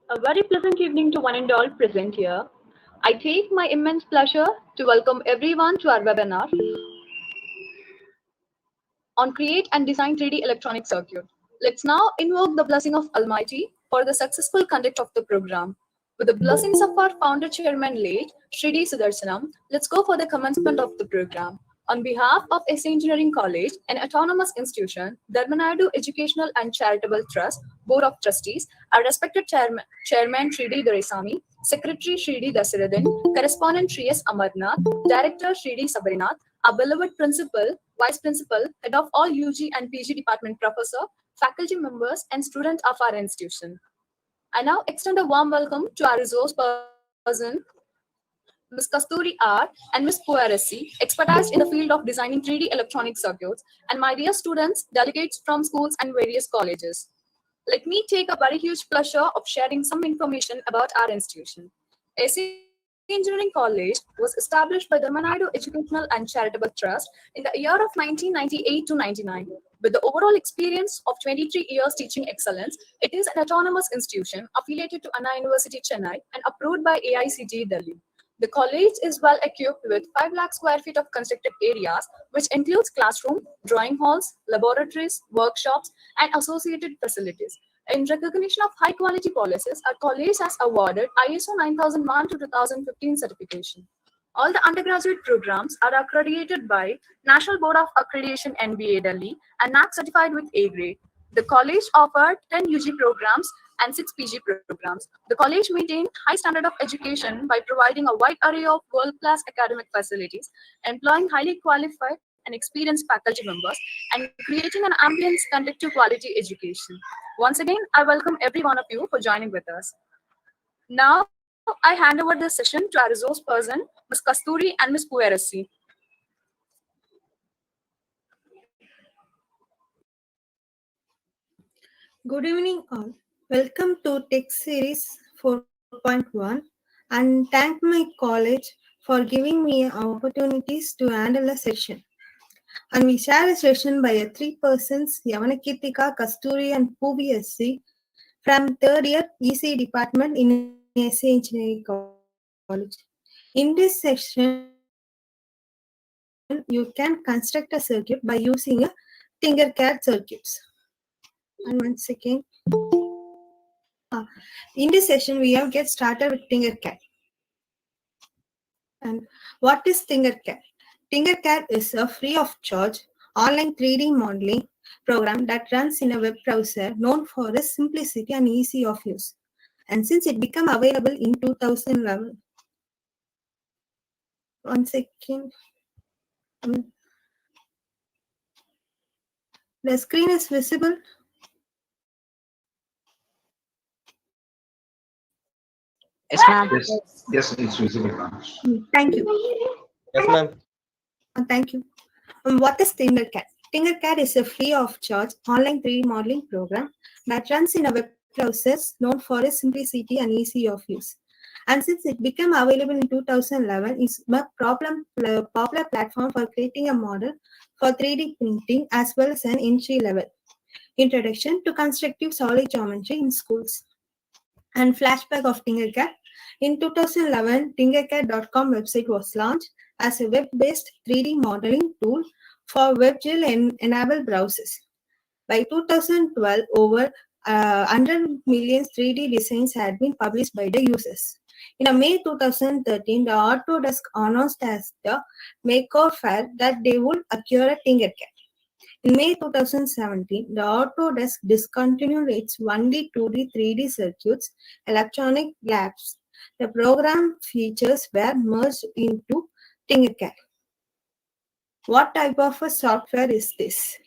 A very pleasant evening to one and all present here. I take my immense pleasure to welcome everyone to our webinar on Create and Design 3D Electronic Circuit. Let's now invoke the blessing of Almighty for the successful conduct of the program. With the blessings of our founder chairman late, Shridi Sudarsanam, let's go for the commencement of the program. On behalf of SA Engineering College, an autonomous institution, Dharmanadu Educational and Charitable Trust, Board of Trustees, our respected Chairman Shridi Doraisamy, Secretary Shridi Dasiradhan, Correspondent Sri S. Amarnath, Director Shridi Sabarinath, our beloved Principal, Vice Principal, Head of all UG and PG Department Professor, faculty members, and students of our institution. I now extend a warm welcome to our resource person, Ms. Kasturi R. and Ms. Puaresi, expertise in the field of designing 3D electronic circuits, and my dear students, delegates from schools and various colleges. Let me take a very huge pleasure of sharing some information about our institution. AC Engineering College was established by the Dharmanadu Educational and Charitable Trust in the year of 1998 to 99. With the overall experience of 23 years teaching excellence, it is an autonomous institution affiliated to Anna University Chennai and approved by AICTE Delhi. The college is well equipped with 5 lakh square feet of constructed areas, which includes classroom, drawing halls, laboratories, workshops, and associated facilities. In recognition of high quality policies, our college has awarded ISO 9001 to 2015 certification. All the undergraduate programs are accredited by National Board of Accreditation NBA Delhi and NAAC certified with A grade. The college offered 10 UG programs and 6 PG programs. The college maintained high standard of education by providing a wide array of world-class academic facilities, employing highly qualified and experienced faculty members, and creating an ambience conducive to quality education. Once again, I welcome every one of you for joining with us. Now, I hand over the session to our resource person, Ms. Kasturi and Ms. Pueresi. Good evening, all. Welcome to Tech Series 4.1 and thank my college for giving me opportunities to handle a session. And we share a session by three persons, Yavanakirtika, Kasturi and Puvi SC from third year EC department in SA Engineering College. In this section, you can construct a circuit by using a Tinkercad circuits. And one second. In this session, we have get started with Tinkercad. And what is Tinkercad? Tinkercad is a free of charge online 3D modeling program that runs in a web browser known for its simplicity and easy of use. And since it became available in 2011, one second. The screen is visible. Yes, ma'am. Yes, it's visible now. Thank you. Yes, ma'am. Thank you. What is Tinkercad? Tinkercad is a free of charge online 3D modeling program that runs in a web browser known for its simplicity and easy of use. And since it became available in 2011, it's a popular platform for creating a model for 3D printing as well as an entry level introduction to constructive solid geometry in schools. And flashback of Tinkercad. In 2011, Tinkercad.com website was launched as a web-based 3D modeling tool for WebGL and enabled browsers. By 2012, over 100 million 3D designs had been published by the users. In May 2013, the Autodesk announced as the Maker Fair that they would acquire Tinkercad. In May 2017, the Autodesk discontinued its 1D, 2D, 3D circuits electronic labs. The program features were merged into Tinkercad. What type of a software is this?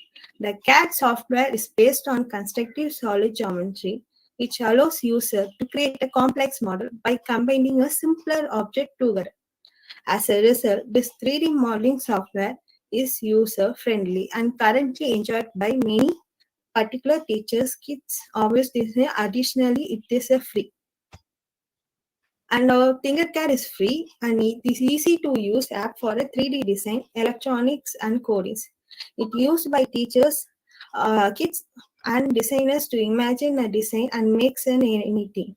The CAD software is based on constructive solid geometry, which allows user to create a complex model by combining a simpler object together. As a result, this 3D modeling software is user-friendly and currently enjoyed by many particular teachers, kids, obviously. Additionally, it is a free. And our Tinkercad is free and it is easy to use app for a 3D design, electronics and codings. It used by teachers, kids and designers to imagine a design and make anything.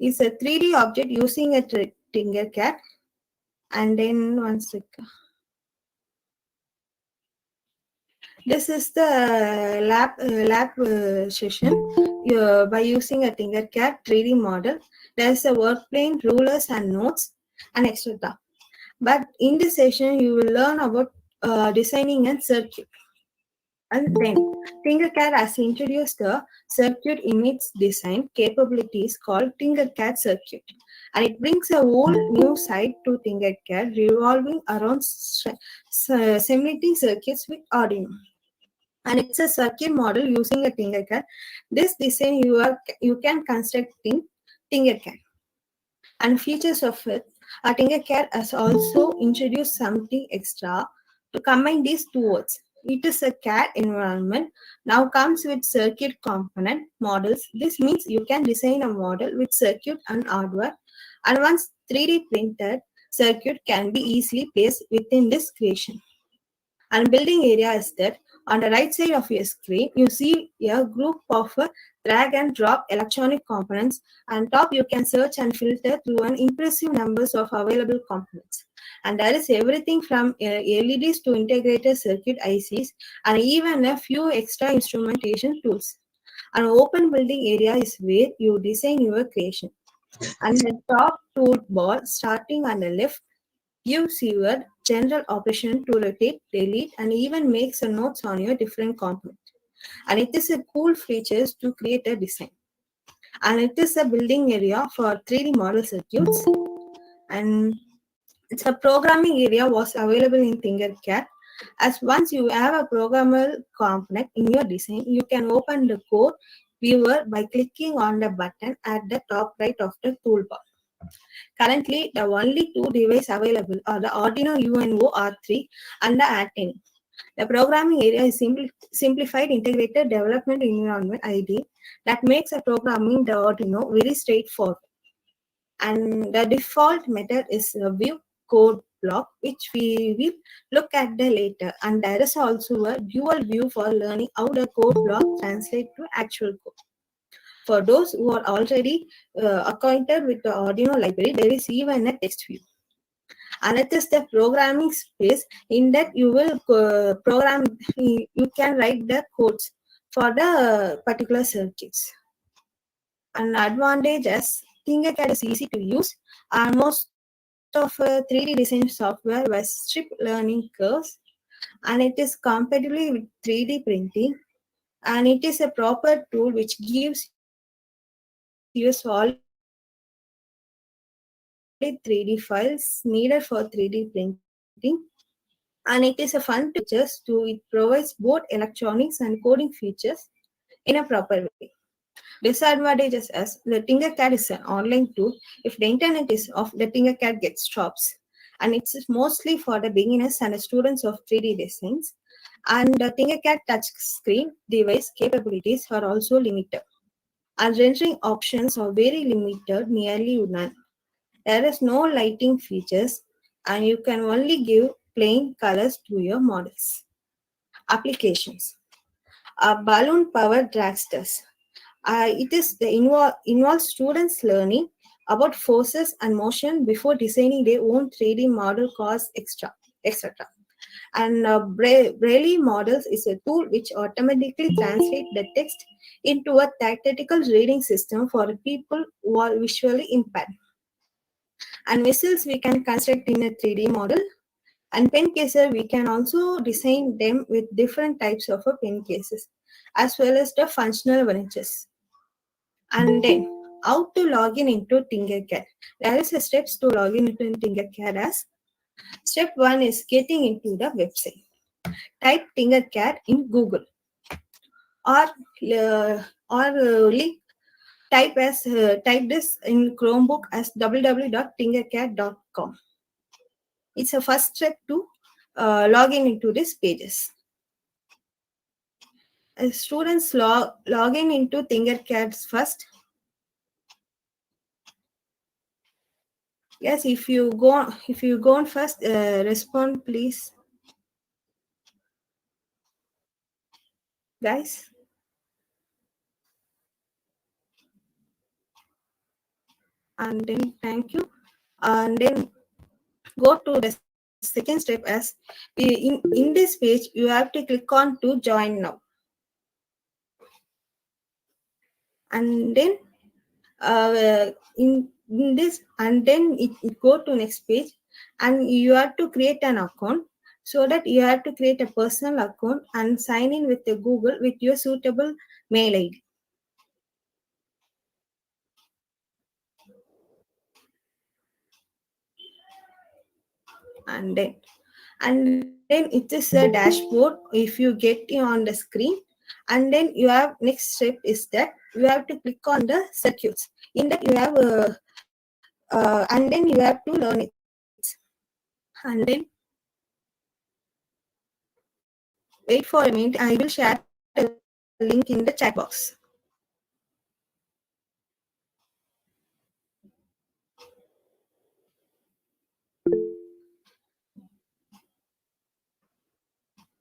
is a 3D object using a Tinkercad. And then one second. This is the lab session by using a Tinkercad 3D model. There's a work plane, rulers and notes and etc. But in this session, you will learn about designing a circuit. And then Tinkercad has introduced a circuit image design capabilities called Tinkercad Circuit. And it brings a whole new side to Tinkercad revolving around simulating circuits with Arduino. And it's a circuit model using a Tinkercad. This design you can construct in Tinkercad. And features of it, Tinkercad has also introduced something extra to combine these two words. It is a CAD environment, now comes with circuit component models. This means you can design a model with circuit and hardware, and once 3D printed, circuit can be easily placed within this creation. And building area is that on the right side of your screen, you see a group of drag and drop electronic components. And top, you can search and filter through an impressive numbers of available components. And there is everything from LEDs to integrated circuit ICs and even a few extra instrumentation tools. An open building area is where you design your creation. And the top toolbar starting on the left gives your general operation to rotate, delete, and even make some notes on your different components. And it is a cool features to create a design. And it is a building area for 3D model circuits. And it's a programming area was available in Tinkercad. As once you have a programmable component in your design, you can open the code viewer by clicking on the button at the top right of the toolbar. Currently, the only two devices available are the Arduino UNO R3 and the ARDUINO. The programming area is simplified integrated development environment ID that makes a programming the Arduino very straightforward. And the default method is a view code block, which we will look at the later. And there is also a dual view for learning how the code block translates to actual code. For those who are already acquainted with the Arduino library, there is even a text view. And it is the programming space in that you will program, you can write the codes for the particular circuits. An advantage is Tinkercad is easy to use, and most of 3D design software was strip learning curves, and it is compatible with 3D printing, and it is a proper tool which gives you solid 3D files needed for 3D printing. And it is a fun to use features to it provides both electronics and coding features in a proper way. Disadvantages as the Tinkercad is an online tool. If the internet is off, the Tinkercad gets stops. And it's mostly for the beginners and the students of 3D designs. And the Tinkercad touchscreen device capabilities are also limited. And rendering options are very limited, nearly none. There is no lighting features, and you can only give plain colors to your models. Applications. Balloon powered dragsters. It is the involves students learning about forces and motion before designing their own 3D model cars, etc. And Braille models is a tool which automatically translates the text into a tactical reading system for people who are visually impaired. And vessels we can construct in a 3D model. And pen cases, we can also design them with different types of pen cases, as well as the functional branches. And then, how to log in into Tinkercad. There is a steps to log in into Tinkercad as step 1 is getting into the website. Type Tinkercad in Google or link type this in Chromebook as www.tinkercad.com. It's a first step to log in into these pages. Students log in into Tinkercad first. Yes, if you go on first, respond please, guys. and then thank you, and then go to the second step as in this page you have to click on to join now, and then in this, and then it go to next page, and you have to create an account. So that you have to create a personal account and sign in with the Google with your suitable mail ID. And then it is a dashboard if you get it on the screen. And then you have next step is that you have to click on the circuits. In that you have and then you have to learn it. And then wait for a minute, I will share the link in the chat box.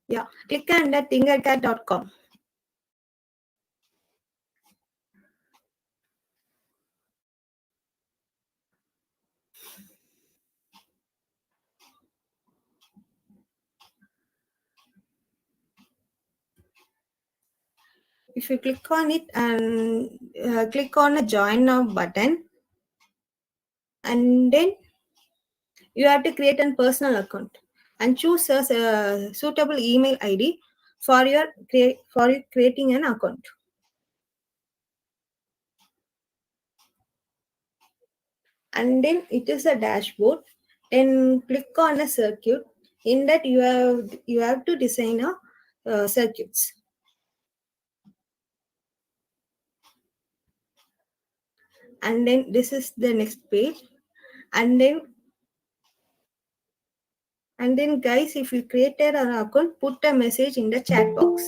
Yeah, click on the tinkercad.com. If you click on it and click on the join now button, and then you have to create a personal account and choose a suitable email ID for your creating an account. And then it is a dashboard. Then click on a circuit. In that you have to design a circuits. And then this is the next page. And then guys, if you created an account, put a message in the chat box.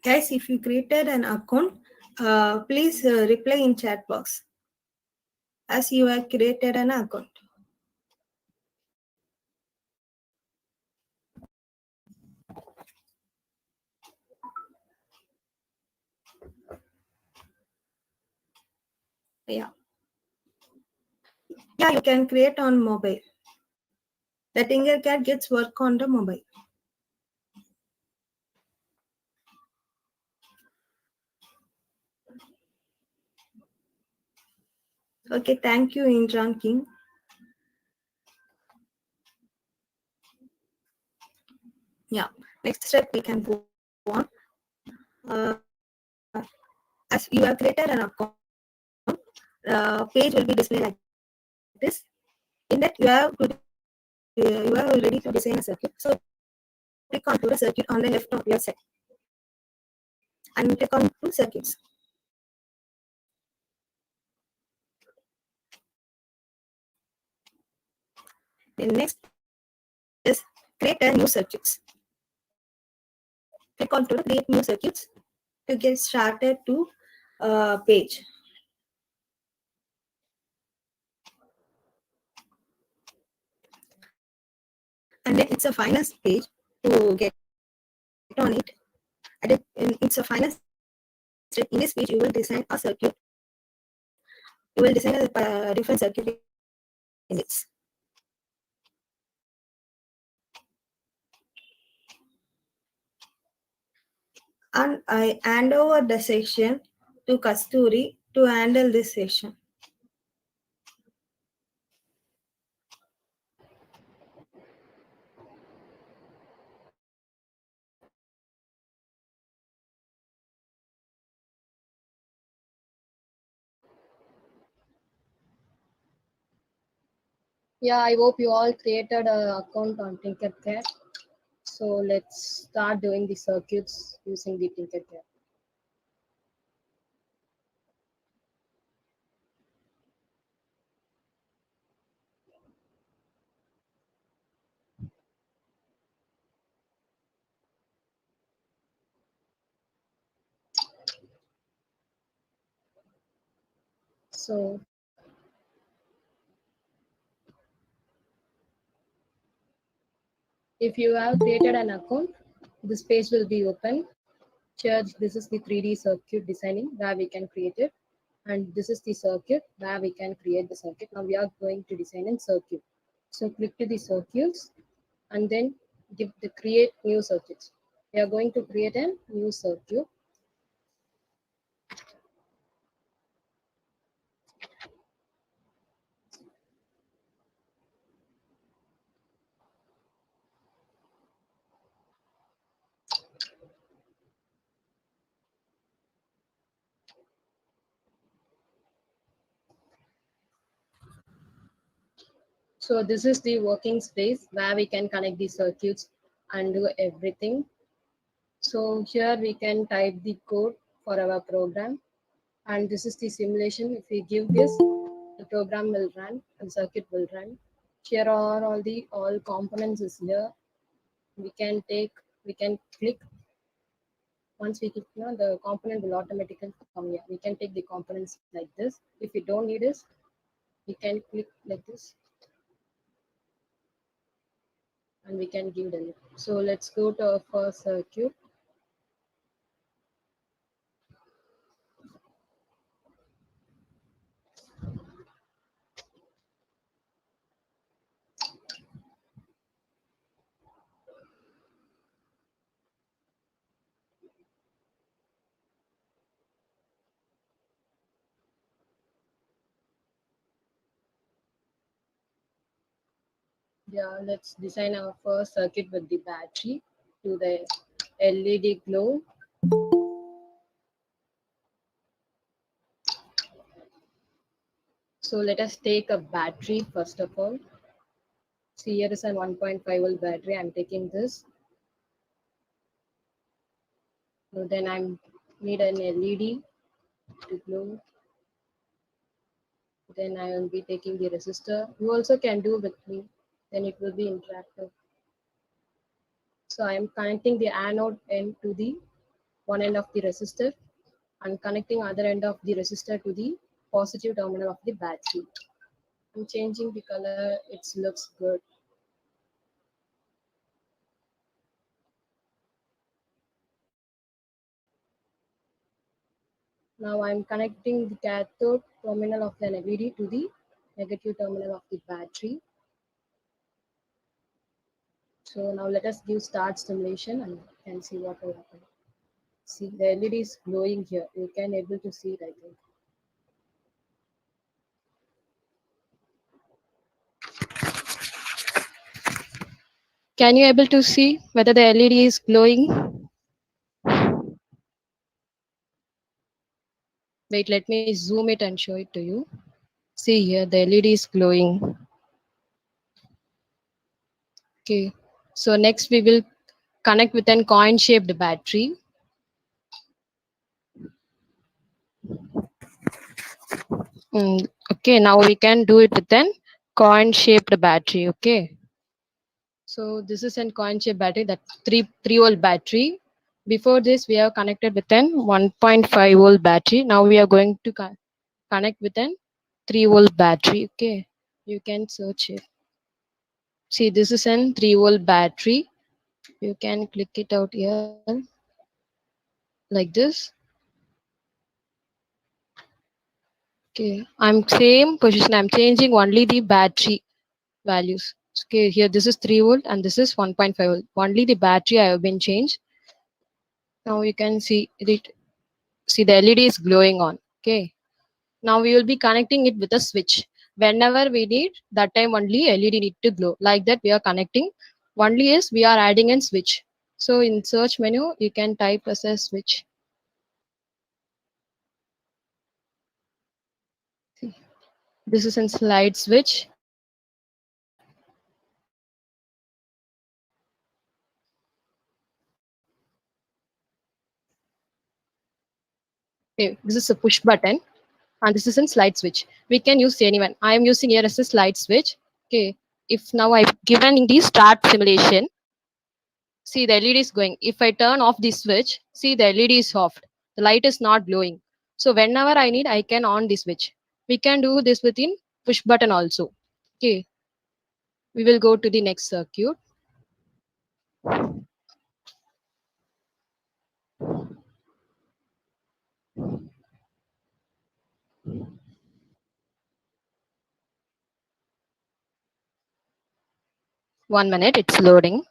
Guys, if you created an account, please reply in chat box as you have created an account. Yeah. Yeah, you can create on mobile. The Tinkercad gets work on the mobile. Okay, thank you, Indran King. Yeah, next step we can go on. As you have created an account, page will be displayed like this. In that you have ready to design a circuit. So click on to the circuit on the left of your side and click on to circuits. The next is create a new circuits. Click on to the create new circuits to get started to page. And then it's a final page to get on it. And it's a final step. In this page, you will design a circuit. You will design a different circuit in it. And I hand over the section to Kasturi to handle this section. Yeah, I hope you all created an account on Tinkercad. So let's start doing the circuits using the Tinkercad. So if you have created an account, this page will be open. Here, this is the 3D circuit designing where we can create it. And this is the circuit where we can create the circuit. Now we are going to design in circuit. So click to the circuits and then give the create new circuits. We are going to create a new circuit. So this is the working space where we can connect the circuits and do everything. So here we can type the code for our program. And this is the simulation. If we give this, the program will run and circuit will run. Here are all components is here. We can click. Once we click, the component will automatically come here. We can take the components like this. If we don't need this, we can click like this and we can give them. So let's go to our first circuit. Yeah, let's design our first circuit with the battery to the LED glow. So let us take a battery first of all. See, here is a 1.5 volt battery. I'm taking this. So then I need an LED to glow. Then I will be taking the resistor. You also can do with me. Then it will be interactive. So I am connecting the anode end to the one end of the resistor and connecting other end of the resistor to the positive terminal of the battery. I'm changing the color. It looks good. Now I'm connecting the cathode terminal of the LED to the negative terminal of the battery. So now let us give start simulation and can see what will happen. See, the LED is glowing here. You can able to see it, I think. Can you able to see whether the LED is glowing? Wait, let me zoom it and show it to you. See here, the LED is glowing. Okay. So next we will connect with an coin shaped battery. Okay, now we can do it with an coin shaped battery. Okay. So this is an coin shaped battery, that 3 volt battery. Before this, we have connected with an 1.5 volt battery. Now we are going to connect with an 3 volt battery. Okay, you can search it. See, this is an 3 volt battery. You can click it out here like this. Okay, I'm same position. I'm changing only the battery values. Okay, here this is 3 volt and this is 1.5 volt. Only the battery I have been changed. Now you can see it. See, the LED is glowing on. Okay. Now we will be connecting it with a switch. Whenever we need, that time only LED need to glow. Like that we are connecting. Only is we are adding a switch. So in search menu, you can type as a switch. See, this is in slide switch. Okay, this is a push button and this is a slide switch. We can use anyone. I am using here as a slide switch. Okay, if now I've given in the start simulation, see the LED is going. If I turn off the switch, see the LED is off. The light is not glowing. So whenever I need, I can on the switch. We can do this within push button also. Okay, we will go to the next circuit. One minute, it's loading.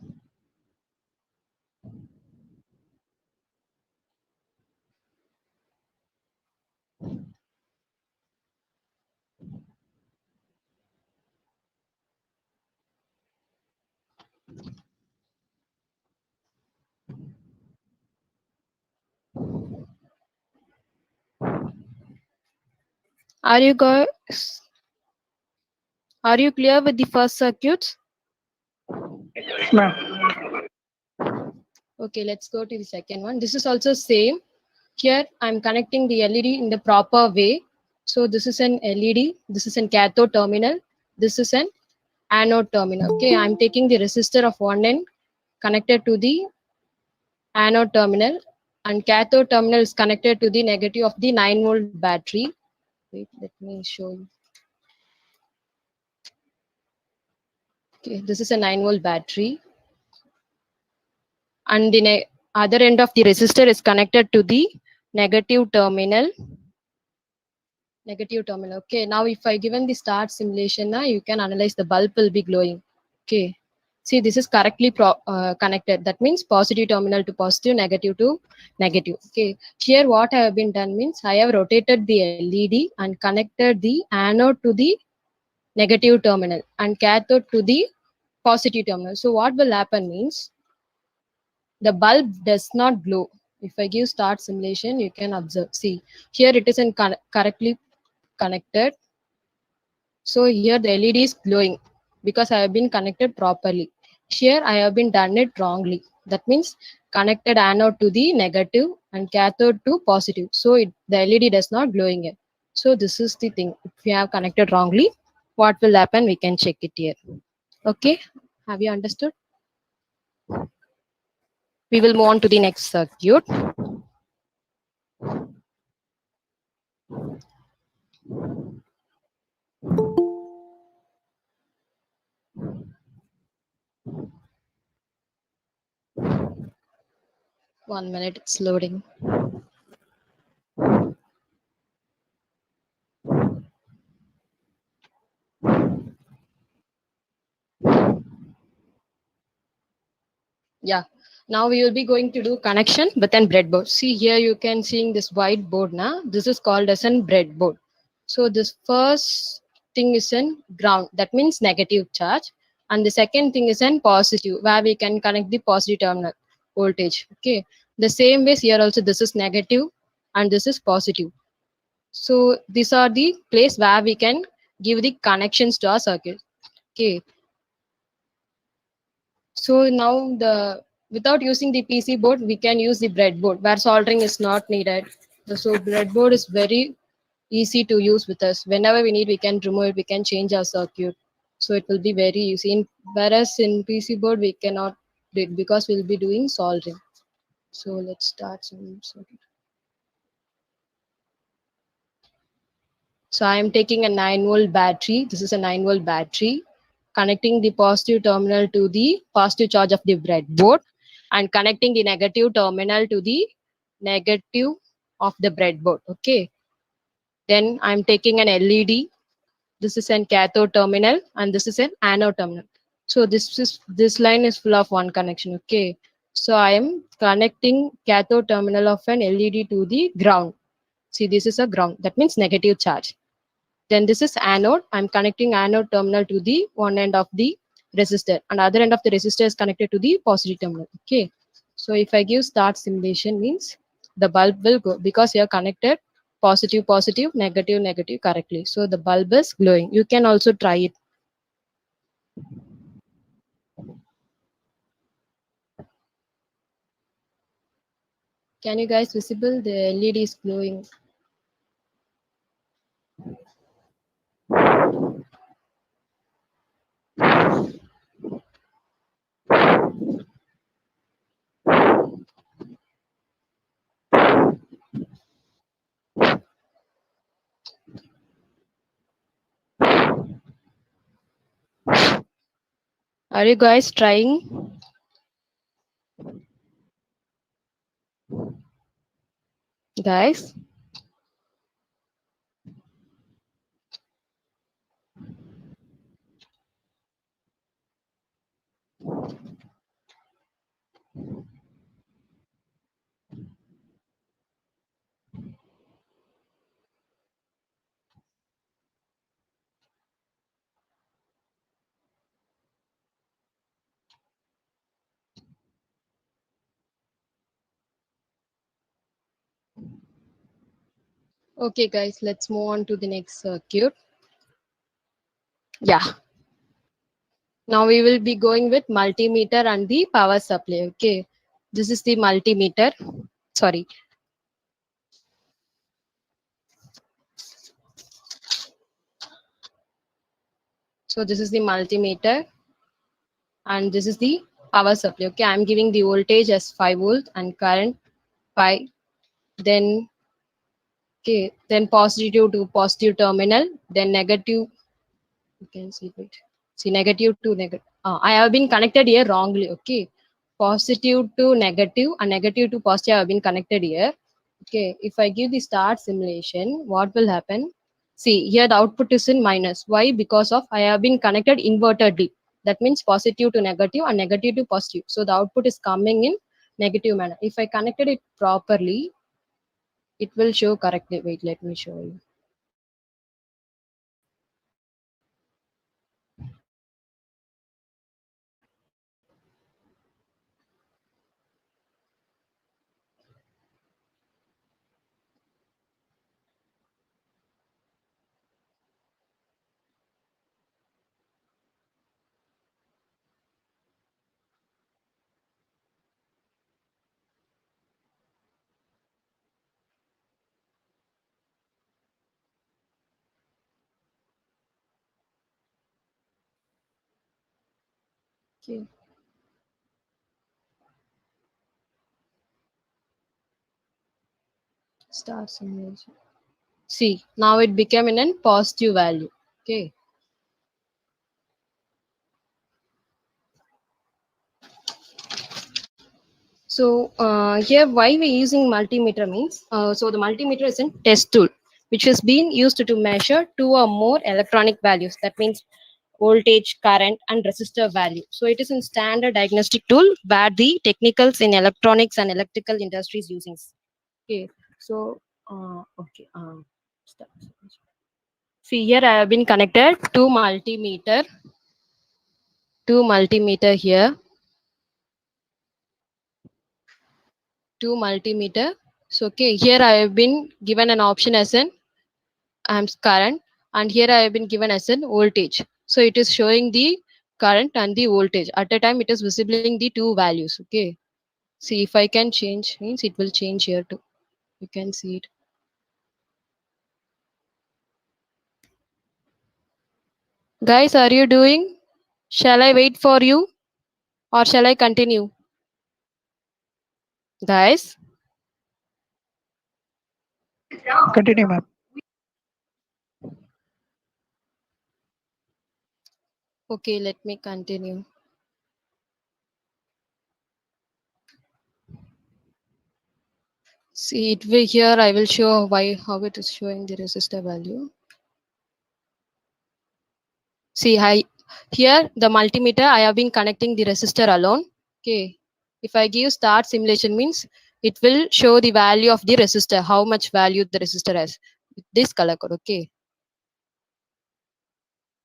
Are you guys, are you clear with the first circuits? Okay, let's go to the second one. This is also same. Here I'm connecting the LED in the proper way. So this is an LED, this is an cathode terminal, this is an anode terminal. Okay, I'm taking the resistor of one end connected to the anode terminal and cathode terminal is connected to the negative of the 9-volt battery. Wait, let me show you. Okay, this is a 9-volt battery and the other end of the resistor is connected to the negative terminal. Negative terminal. Okay, now if I given the start simulation, now you can analyze the bulb will be glowing. Okay, see this is correctly connected. That means positive terminal to positive, negative to negative. Okay, here what I have been done means I have rotated the LED and connected the anode to the negative terminal and cathode to the positive terminal. So what will happen means the bulb does not glow. If I give start simulation, you can observe. See here it is in correctly connected. So here the LED is glowing because I have been connected properly. Here I have been done it wrongly. That means connected anode to the negative and cathode to positive. So the LED does not glowing yet. So this is the thing. If you have connected wrongly, what will happen? We can check it here. Okay. Have you understood? We will move on to the next circuit. One minute, it's loading. Yeah, now we will be going to do connection with an breadboard. See here you can seeing this white board now. This is called as an breadboard. So this first thing is an ground, that means negative charge, and the second thing is an positive where we can connect the positive terminal voltage. Okay, the same way here also this is negative and this is positive. So these are the place where we can give the connections to our circuit. Okay, so now the without using the PC board, we can use the breadboard where soldering is not needed. So breadboard is very easy to use with us. Whenever we need, we can remove it, we can change our circuit. So it will be very easy. Whereas in PC board, we cannot do it because we'll be doing soldering. So let's start some circuit. So I am taking a 9-volt battery. This is a 9-volt battery, connecting the positive terminal to the positive charge of the breadboard and connecting the negative terminal to the negative of the breadboard. Okay. Then I'm taking an LED. This is an cathode terminal and this is an anode terminal. So this line is full of one connection. Okay. So I am connecting cathode terminal of an LED to the ground. See, this is a ground. That means negative charge. Then this is anode. I'm connecting anode terminal to the one end of the resistor and other end of the resistor is connected to the positive terminal. Okay. So if I give start simulation means the bulb will go because you are connected positive, positive, negative, negative correctly. So the bulb is glowing. You can also try it. Can you guys visible? The LED is glowing. Are you guys trying? Guys? Okay, guys, let's move on to the next circuit. Yeah. Now we will be going with multimeter and the power supply. Okay. This is the multimeter. Sorry. So this is the multimeter and this is the power supply. Okay. I'm giving the voltage as 5 volt and current 5. Then, okay. Then positive to positive terminal. Then negative. You can see it. See negative to negative. I have been connected here wrongly. Okay. Positive to negative and negative to positive have been connected here. Okay. If I give the start simulation, what will happen? See here the output is in minus. Why? Because of I have been connected invertedly. That means positive to negative and negative to positive. So the output is coming in negative manner. If I connected it properly, it will show correctly. Wait, let me show you. Okay. Start simulation. See, now it became in a positive value. Okay. So here why we're using multimeter means, so the multimeter is a test tool which has been used to measure two or more electronic values. That means voltage, current and resistor value. So it is a standard diagnostic tool where the technicals in electronics and electrical industries using. Okay. So, okay. Start. See here I have been connected to multimeter here, to multimeter. So okay, here I have been given an option as an amps current, and here I have been given as an voltage. So it is showing the current and the voltage. At a time it is visibling the two values. Okay. See if I can change means it will change here too. You can see it. Guys, are you doing? Shall I wait for you or shall I continue? Guys, Continue, ma'am. okay, let me continue. See it will here I will show why how it is showing the resistor value. See here the multimeter I have been connecting the resistor alone. Okay. If I give start simulation means it will show the value of the resistor, how much value the resistor has. With this color code. Okay.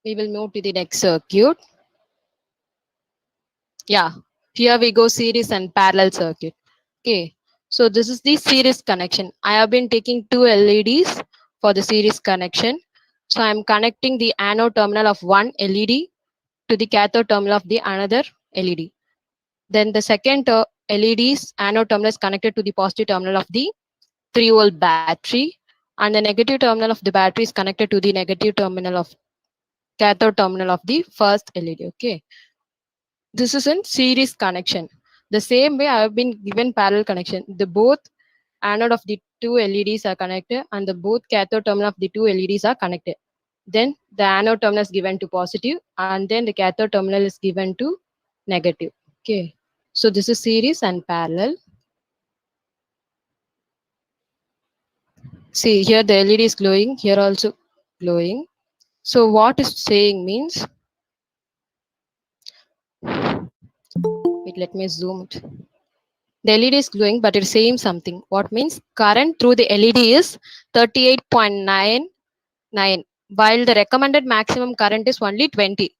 We will move to the next circuit. Yeah. Here we go series and parallel circuit. Okay. So this is the series connection. I have been taking two LEDs for the series connection. So I am connecting the anode terminal of one LED to the cathode terminal of the another LED. Then the second LED's anode terminal is connected to the positive terminal of the 3-volt battery, and the negative terminal of the battery is connected to the negative terminal of cathode terminal of the first LED. Okay, this is in series connection. The same way I have been given parallel connection. The both anode of the two LEDs are connected and the both cathode terminal of the two LEDs are connected. Then the anode terminal is given to positive and then the cathode terminal is given to negative. Okay, so this is series and parallel. See here the LED is glowing, here also glowing. So what is saying means, wait, let me zoom it. The LED is glowing, but it's saying something. What means current through the LED is 38.99, while the recommended maximum current is only 20.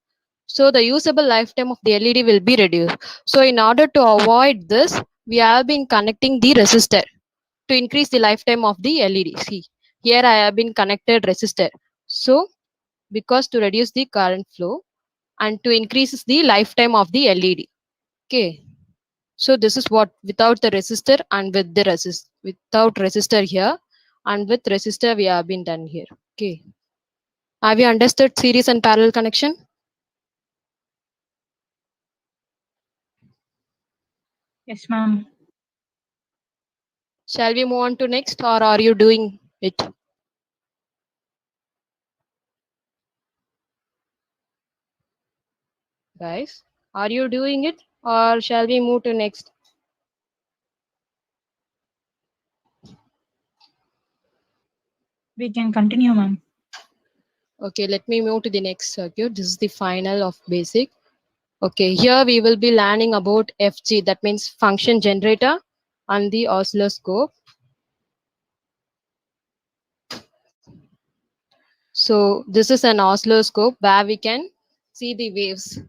So the usable lifetime of the LED will be reduced. So in order to avoid this, we have been connecting the resistor to increase the lifetime of the LED. See, here I have been connected resistor. So because to reduce the current flow and to increase the lifetime of the LED. Okay. So this is what without the resistor and with the without resistor here and with resistor we have been done here. Okay. Have you understood series and parallel connection? Yes, ma'am. Shall we move on to next or are you doing it? Guys, are you doing it or shall we move to next? We can continue, ma'am. Okay, let me move to the next circuit. This is the final of basic. Okay, here we will be learning about FG, that means function generator, and the oscilloscope. So this is an oscilloscope where we can see the waves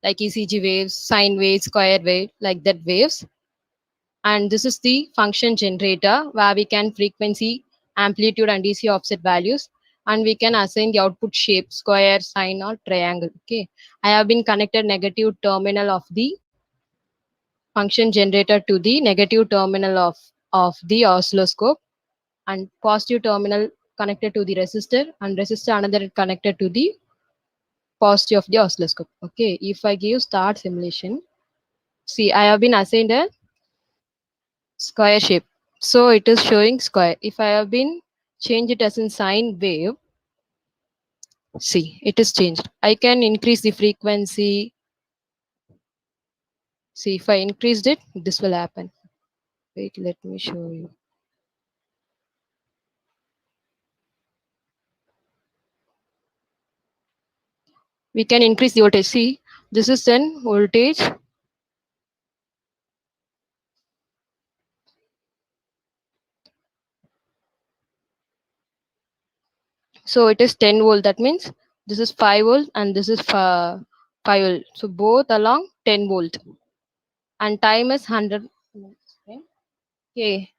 like ECG waves, sine waves, square wave, like that waves. And this is the function generator where we can frequency, amplitude and DC offset values, and we can assign the output shape, square, sine or triangle. Okay, I have been connected negative terminal of the function generator to the negative terminal of the oscilloscope, and positive terminal connected to the resistor, and resistor another connected to the positive of the oscilloscope. Okay, if I give start simulation, see I have been assigned a square shape, so it is showing square. If I have been change it as in sine wave, see it is changed. I can increase the frequency. See, if I increased it, this will happen. Wait, let me show you. We can increase the voltage. See, this is then voltage. So it is 10 volt. That means this is 5 volt and this is 5 volt. So both along 10 volt. And time is 100 minutes. Okay.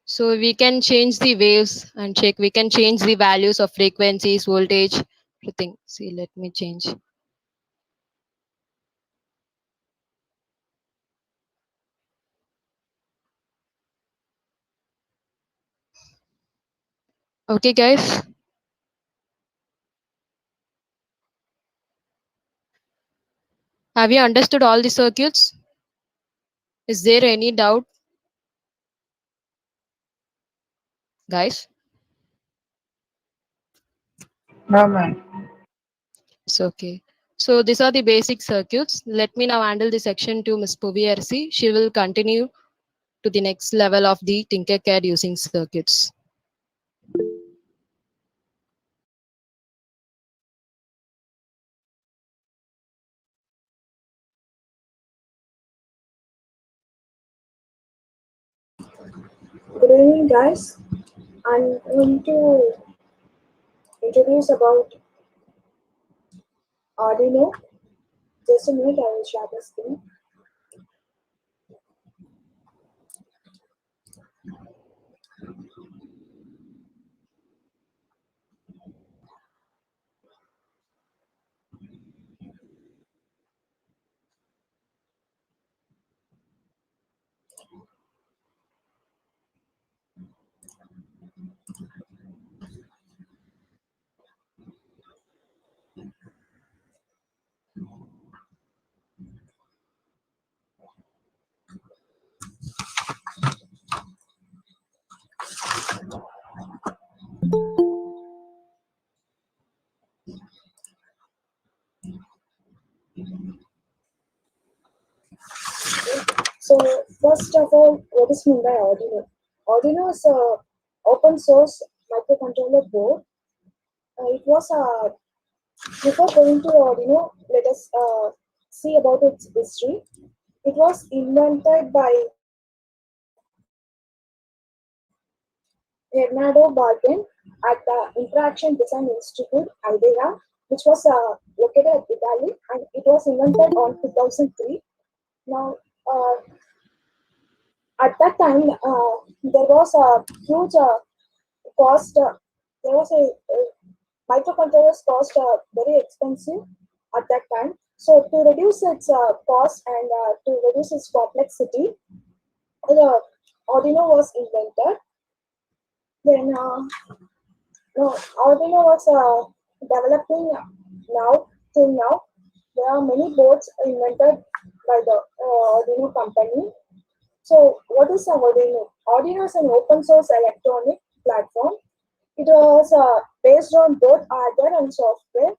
So we can change the waves and check. We can change the values of frequencies, voltage, everything. See, let me change. Okay, guys. Have you understood all the circuits? Is there any doubt, guys? No, ma'am. It's okay. So these are the basic circuits. Let me now handle the section to Ms. Puvi. She will continue to the next level of the Tinkercad using circuits. Good evening, guys. I'm going to introduce about Arduino. Just a minute, I will share the screen. So first of all, what is meant by Arduino? Arduino is a open source microcontroller board. It was before going to Arduino, let us see about its history. It was invented by Bernardo Bargen at the Interaction Design Institute, Aldea, which was located at Italy, and it was invented on 2003. Now, uh, at that time, there was a huge cost. There was a microcontrollers cost very expensive at that time. So to reduce its cost and to reduce its complexity, the Arduino was invented. Then no, Arduino was developing now till now. There are many boards invented by the Arduino company. So what is Arduino? Arduino is an open source electronic platform. It was based on both hardware and software.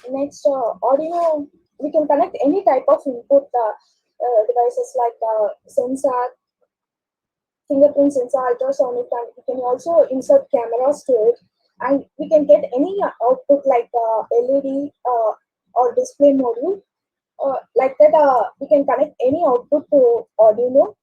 Next, Arduino, we can connect any type of input devices like sensor, fingerprint sensor, ultrasonic, and we can also insert cameras to it. And we can get any output like LED or display module. Like that, we can connect any output to Arduino.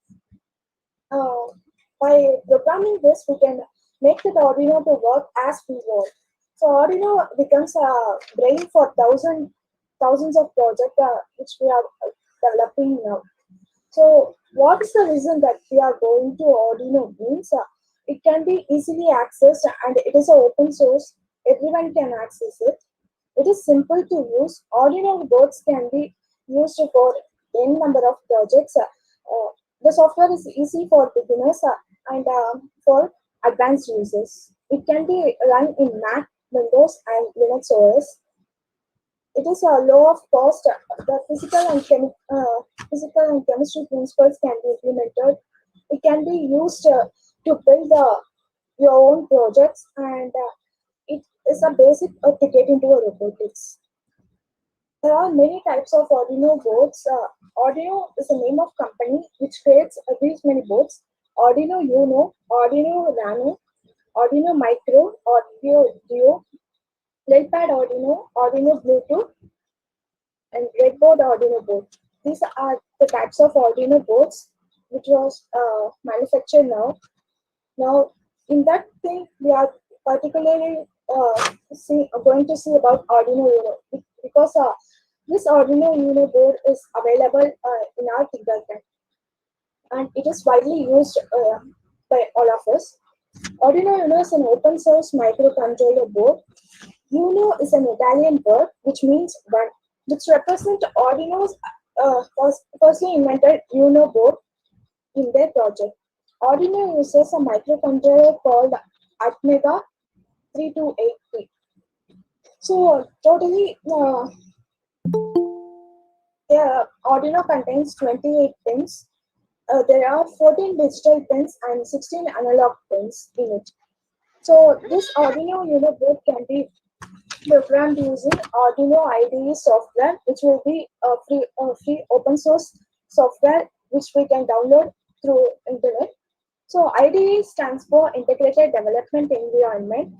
Uh, by programming this, we can make the Arduino to work as we want. So Arduino becomes a brain for thousands of projects which we are developing now. So what is the reason that we are going to Arduino means it can be easily accessed and it is an open source. Everyone can access it. It is simple to use. Arduino boards can be used for any number of projects. The software is easy for beginners and for advanced users. It can be run in Mac, Windows, and Linux OS. It is a low of cost. The physical and chemistry principles can be implemented. It can be used to build your own projects, and it is a basic to get into a robotics. There are many types of Arduino boards. Arduino is the name of company which creates these many boards. Arduino Uno, Arduino Nano, Arduino Micro, Arduino Duo, Playpad Arduino, Arduino Bluetooth, and breadboard Arduino board. These are the types of Arduino boards which was manufactured now. Now, in that thing, we are particularly going to see about Arduino Uno because this Arduino Uno board is available in our Tinkercad and it is widely used by all of us. Arduino Uno is an open source microcontroller board. Uno is an Italian word which means one, which represents Arduino's firstly invented Uno board in their project. Arduino uses a microcontroller called Atmega 3283. So totally, Arduino contains 28 pins. There are 14 digital pins and 16 analog pins in it. So this Arduino Uno board can be programmed using Arduino IDE software, which will be a free open source software which we can download through internet. So IDE stands for Integrated Development Environment.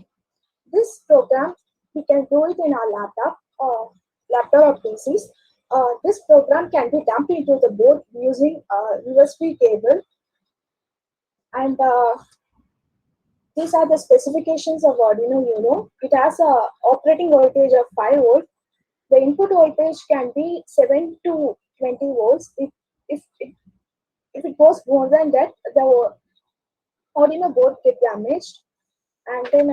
This program, we can do it in our laptop or PCs. This program can be dumped into the board using a USB cable. And these are the specifications of Arduino Uno. It has a operating voltage of 5 volts. The input voltage can be 7 to 20 volts. If it goes more than that, the Arduino board get damaged. And then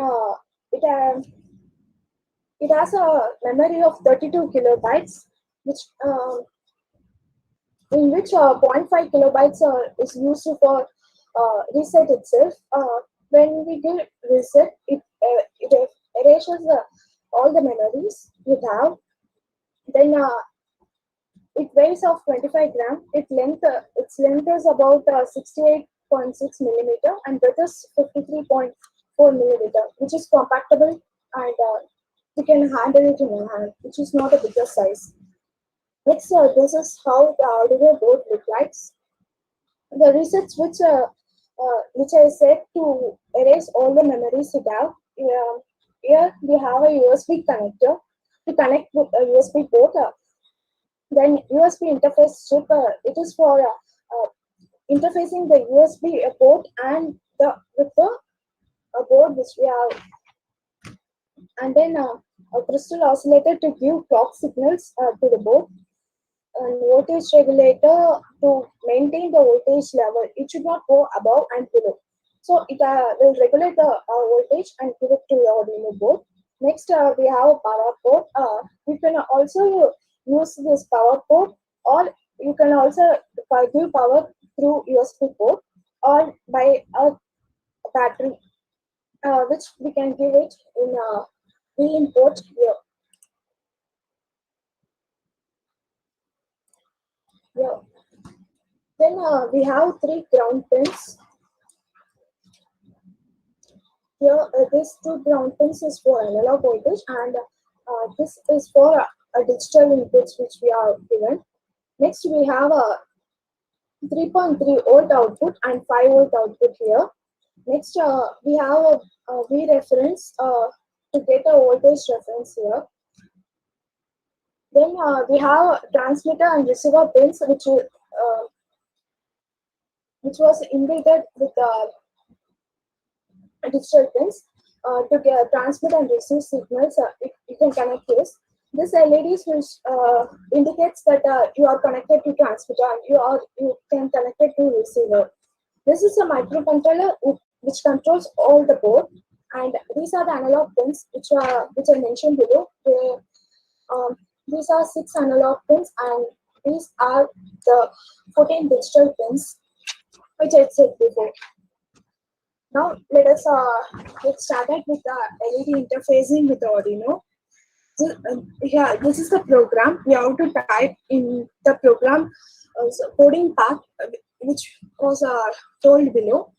it has a memory of 32 kilobytes, which in which 0.5 kilobytes is used for reset itself. When we do reset, it erases all the memories we have. Then it weighs of 25 grams. Its length is about 68.6 millimeter, and width is 53.4 millimeter, which is compactable, and we can handle it in a hand, which is not a bigger size. Next, this is how the Arduino board looks like. The resets which I said to erase all the memories it have. Here we have a USB connector to connect with a USB port. Then USB interface chip. It is for interfacing the USB port and the with the board which we have, and then a crystal oscillator to give clock signals to the board, and voltage regulator to maintain the voltage level. It should not go above and below. So it will regulate the voltage and give it to the Arduino board. Next, we have a power port. You can also use this power port, or you can also give power through USB port or by a battery, which we can give it in we import here. Yeah. Then we have 3 ground pins. Here, this 2 ground pins is for analog voltage, and this is for a digital inputs which we are given. Next, we have a 3.3 volt output and 5 volt output here. Next, we have a V reference to get a voltage reference here. Then we have transmitter and receiver pins, which was integrated with digital pins to transmit and receive signals. You can connect this. This LEDs which indicates that you are connected to transmitter and you can connect it to receiver. This is a microcontroller which controls all the board, and these are the analog pins which I mentioned below. These are 6 analog pins, and these are the 14 digital pins which I said before. Now let us get started with the LED interfacing with Arduino. This is the program. We have to type in the program coding path, which was told below.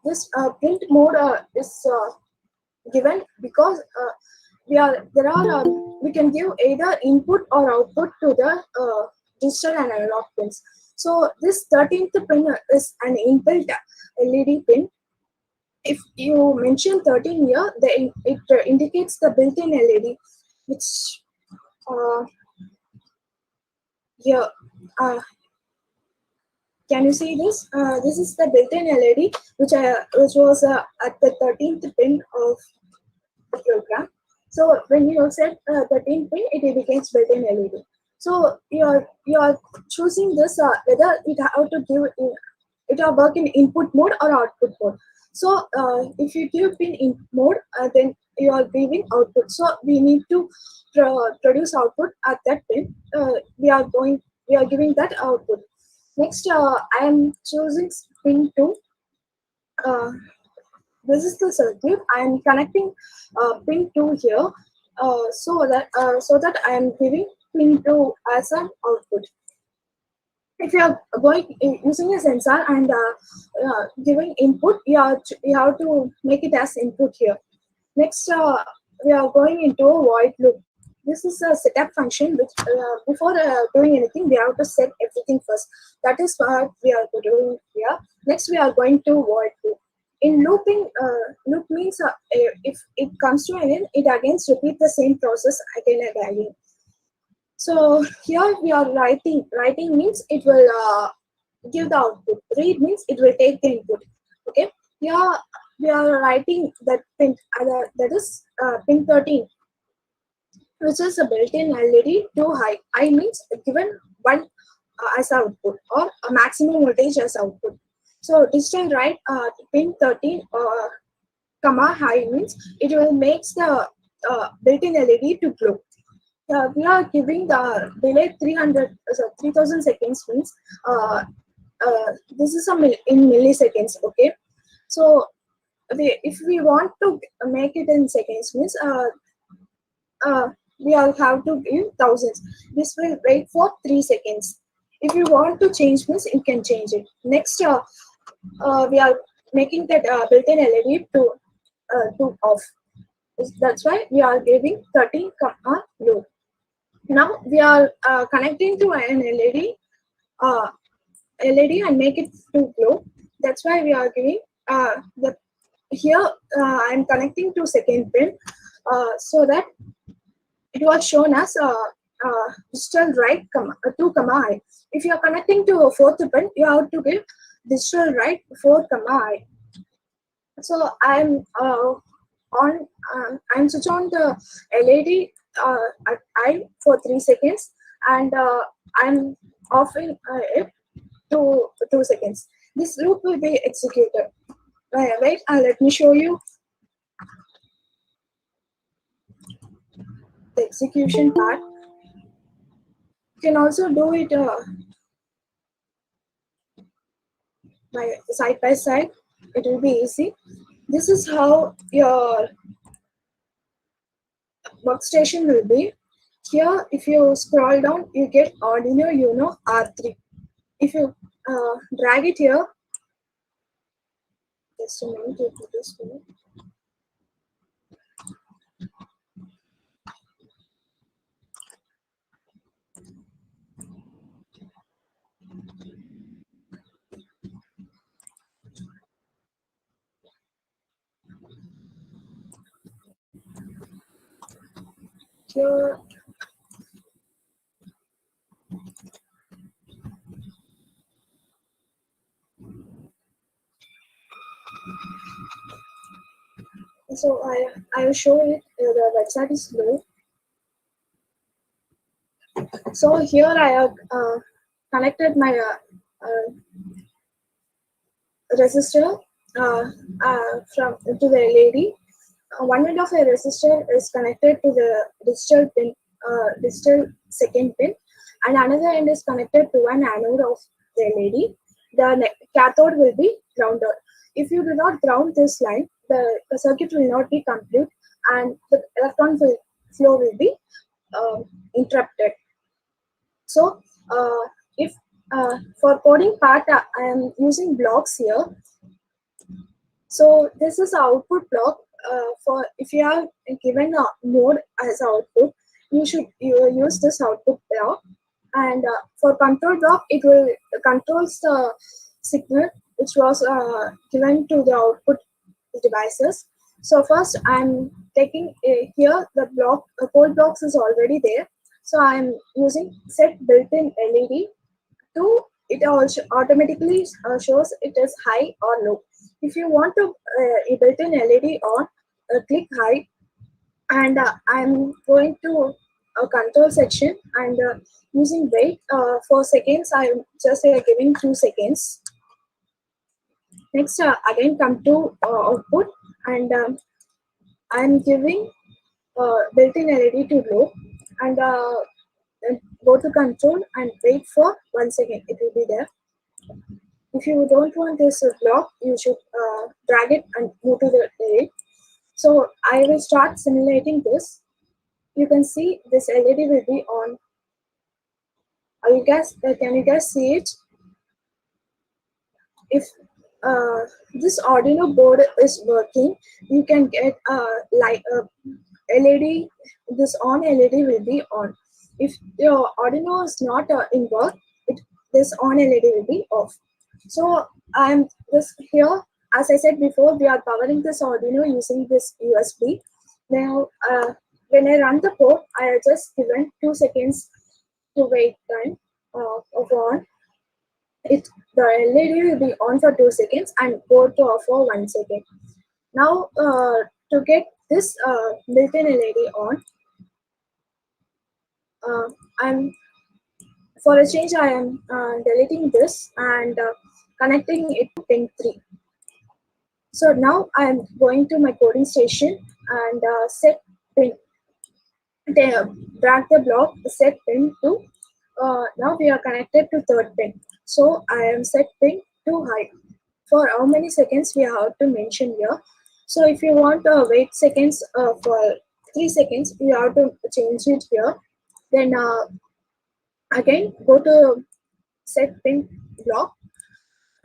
This print mode is given because we can give either input or output to the digital and analog pins. So this 13th pin is an inbuilt LED pin. If you mention 13 here, then it indicates the built-in LED, which here. Can you see this? This is the built-in LED, which was at the 13th pin of the program. So when you set 13th pin, it indicates built-in LED. So you are choosing this whether it have to give it will work in input mode or output mode. So if you give pin in mode, then you are giving output. So we need to produce output at that pin. We are giving that output. Next, I am choosing pin 2. This is the circuit. I am connecting pin 2 here, so that I am giving pin 2 as an output. If you are using a sensor and giving input, you have to make it as input here. Next, we are going into a void loop. This is a setup function which before doing anything, we have to set everything first. That is what we are doing here. Next, we are going to void loop. In looping, loop means if it comes to an end, it again repeat the same process again and again. So here we are writing. Writing means it will give the output. Read means it will take the input. Okay. Here we are writing that pin. That is pin 13, which is a built-in LED to high. High means given 1 as output or a maximum voltage as output. So digital write pin 13 comma high means it will make the built-in LED to glow. We are giving the delay 3000 seconds means this is in milliseconds. Okay, so if we want to make it in seconds means we all have to give thousands. This will wait for 3 seconds. If you want to change means you can change it. Next, we are making that built-in LED to to off. That's why we are giving 13 comma low. Now we are connecting to an LED and make it to glow. That's why we are giving the here I'm connecting to second pin so that it was shown as digital right 2 comma I. If you are connecting to a fourth pin, you have to give digital right 4 comma I. So I'm switch on the LED at I for 3 seconds, and I'm offing it to 2 seconds. This loop will be executed. Wait, let me show you the execution part. You can also do it by side. It will be easy. This is how your workstation will be. Here, if you scroll down, you get Arduino Uno R3. If you drag it here, just a minute, you put this here. Here, so I will show it. The website is low. So here I have connected my resistor from to the LED. One end of a resistor is connected to the digital pin, digital second pin, and another end is connected to an anode of the LED. The cathode will be grounded. If you do not ground this line, the circuit will not be complete, and the electron flow will be interrupted. So, if for coding part, I am using blocks here. So this is output block. For if you are given a node as output, you should use this output block. And for control block, it will controls the signal which was given to the output devices. So first, I'm taking here the block. The code blocks is already there. So I'm using set built-in LED to it also automatically shows it is high or low. If you want to built-in LED on, click high, and I'm going to a control section and using wait for seconds. I'm just giving 2 seconds. Next, again come to output, and I'm giving built-in LED to low, and then go to control and wait for 1 second. It will be there. If you don't want this block, you should drag it and move to the LED. So I will start simulating this. You can see this LED will be on. Are you guys? Can you guys see it? If this Arduino board is working, you can get like LED. This on LED will be on. If your Arduino is not in work, this on LED will be off. So I'm just here. As I said before, we are powering this Arduino using this USB. Now, when I run the code, I have just given 2 seconds to wait time of on. The LED will be on for 2 seconds and go to off for 1 second. Now, to get this built-in LED on, for a change, I am deleting this and connecting it to pin 3. So now I am going to my coding station and set pin. Drag the block, set pin to. Now we are connected to third pin. So I am set pin to high. For how many seconds we have to mention here. So if you want to wait seconds for 3 seconds, you have to change it here. Then again go to set pin block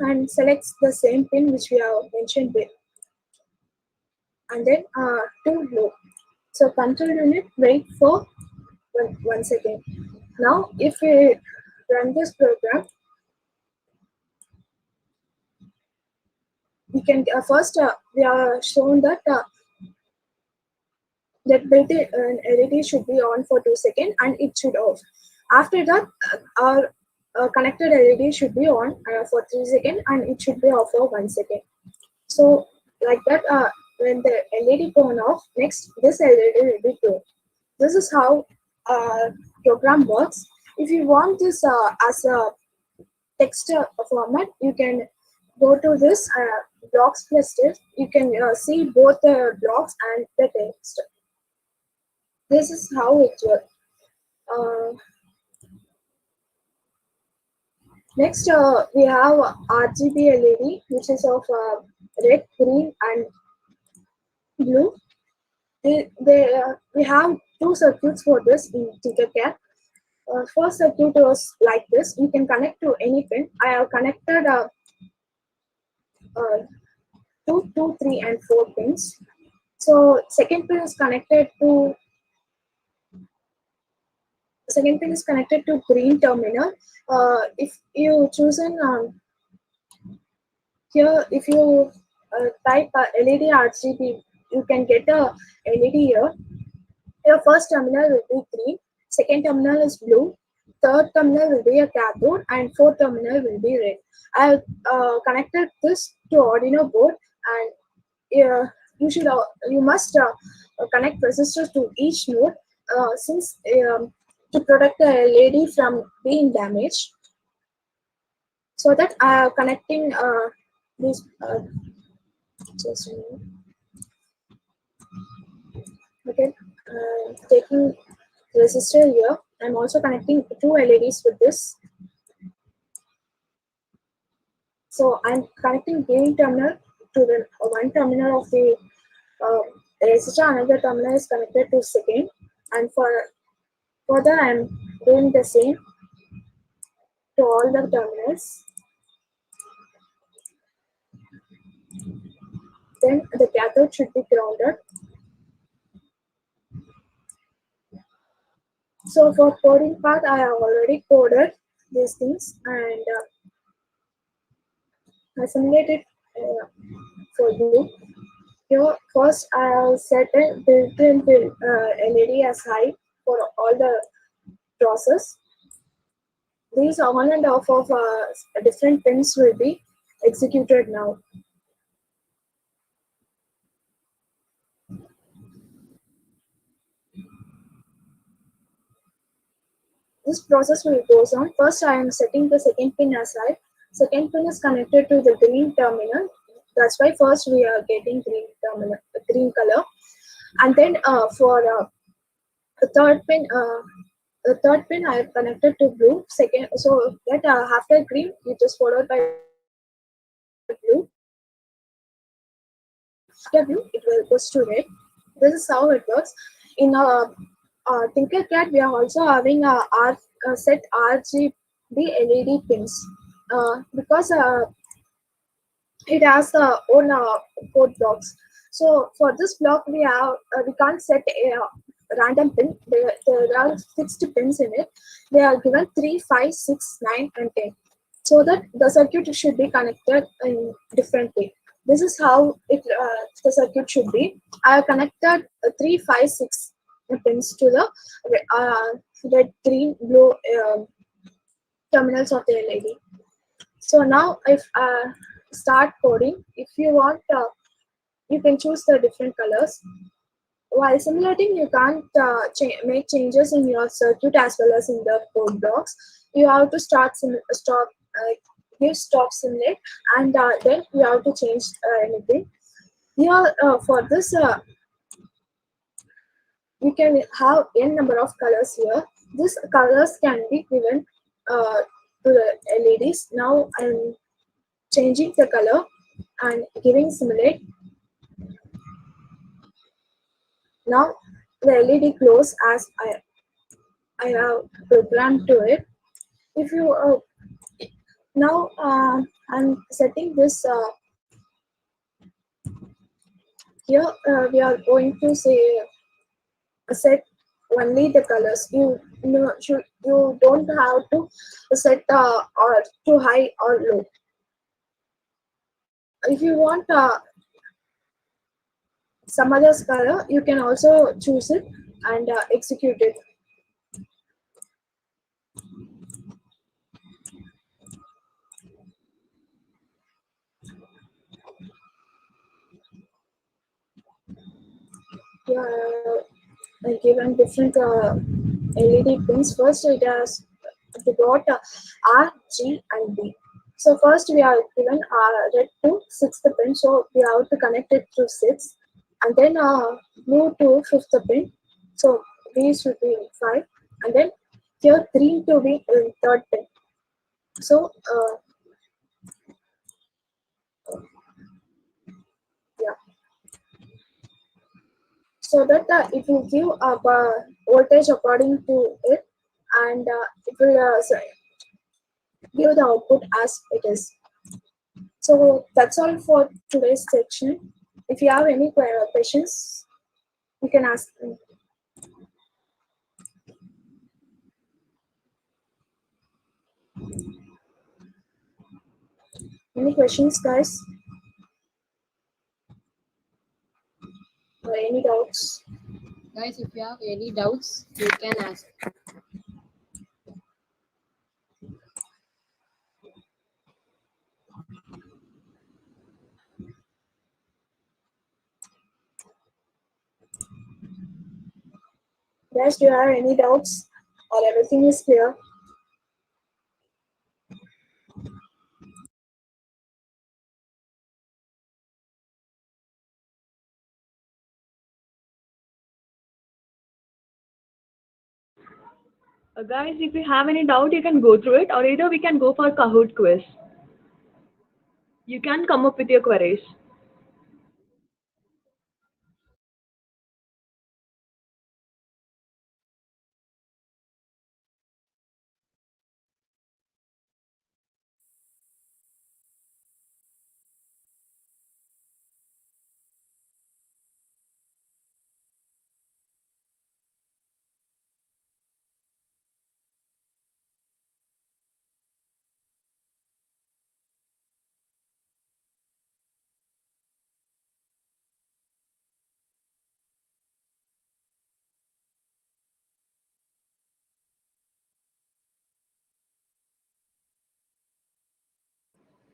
and select the same pin which we have mentioned with. and then to blue. So control unit, wait for 1 second. Now if we run this program, we can first we are shown that that built-in LED should be on for 2 seconds and it should off. After that, our connected LED should be on for 3 seconds and it should be off for 1 second. So like that, when the LED go on off, next this LED will be glow. This is how program works. If you want this as a text format, you can go to this blocks plus text. You can see both the blocks and the text. This is how it works. Next, we have RGB LED, which is of red, green, and blue. We have two circuits for this in Tinkercad. First circuit was like this. You can connect to any pin. I have connected 2, 2, 3, and 4 pins. So second pin is connected to green terminal. If you chosen here, if you type LED RGB, you can get a LED here. Your first terminal will be green, second terminal is blue, third terminal will be a cathode, and fourth terminal will be red. I have connected this to Arduino board, and you must connect resistors to each node since to protect the LED from being damaged. So that I am connecting these. Just a minute. Okay, taking resistor here. I'm also connecting two LEDs with this. So I'm connecting green terminal to the one terminal of the resistor. Another terminal is connected to second, and further I'm doing the same to all the terminals. Then the cathode should be grounded. So for coding part, I have already coded these things and I simulated for you. Here, first I have set a built-in LED as high for all the process. These on and off of different pins will be executed now. This process will goes on. First, I am setting the second pin as high. Second pin is connected to the green terminal. That's why first we are getting green color, and then for the third pin I have connected to blue. Second, so that after green it is followed by blue. After blue it will goes to red. This is how it works. In Tinkercad, we are also having a set RGB LED pins because it has own code blocks. So for this block, we can't set a random pin. There are fixed pins in it. They are given 3, 5, 6, 9, and 10. So that the circuit should be connected in different way. This is how the circuit should be. I have connected 3, 5, 6 pins to the red, green, blue terminals of the LED. So now if start coding, if you want, you can choose the different colors. While simulating, you can't make changes in your circuit as well as in the code blocks. You have to give stop simulate, and then you have to change anything. Here for this, you can have n number of colors here. These colors can be given to the LEDs. Now I'm changing the color and giving simulate. Now the LED glows as I have programmed to it. If you now I'm setting this Here we are going to say set only the colors. You don't have to set or too high or low. If you want some other color, you can also choose it and execute it. Yeah, I given different LED pins. First, it has we got R, G, and B. So first we are given red to sixth pin, so we have to connect it to 6, and then blue to fifth pin, so B should be 5, and then here green to be third pin. So yeah, so that it will give a voltage according to it, and it will give the output as it is. So that's all for today's section. If you have any questions, you can ask me. Any questions, guys? Or any doubts? Guys, if you have any doubts, you can ask. Guys, do you have any doubts? Or everything is clear? Guys, if you have any doubt, you can go through it, or either we can go for Kahoot quiz. You can come up with your queries.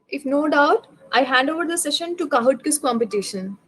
If no doubt, I hand over the session to Kahoot quiz competition.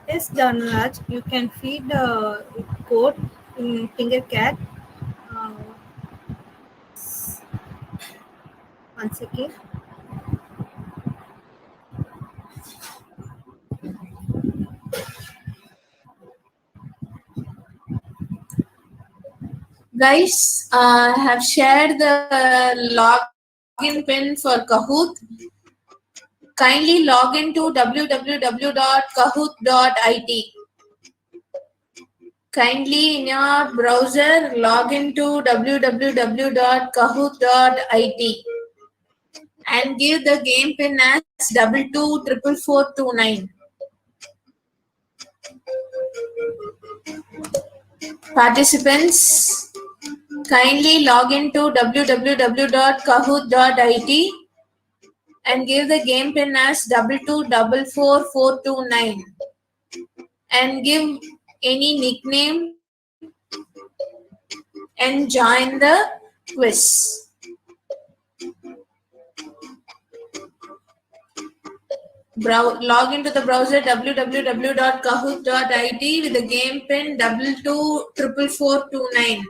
Yes, Dhanraj, you can feed the code in Tinkercad. Uh, One second. Guys, I have shared the login pin for Kahoot. Kindly log into www.kahoot.it. Kindly in your browser log into www.kahoot.it and give the game pin as 224429. Participants, Kindly log into www.kahoot.it and give the game pin as 2244429 and give any nickname and join the quiz. Log into the browser www.kahoot.it with the game pin 2244429.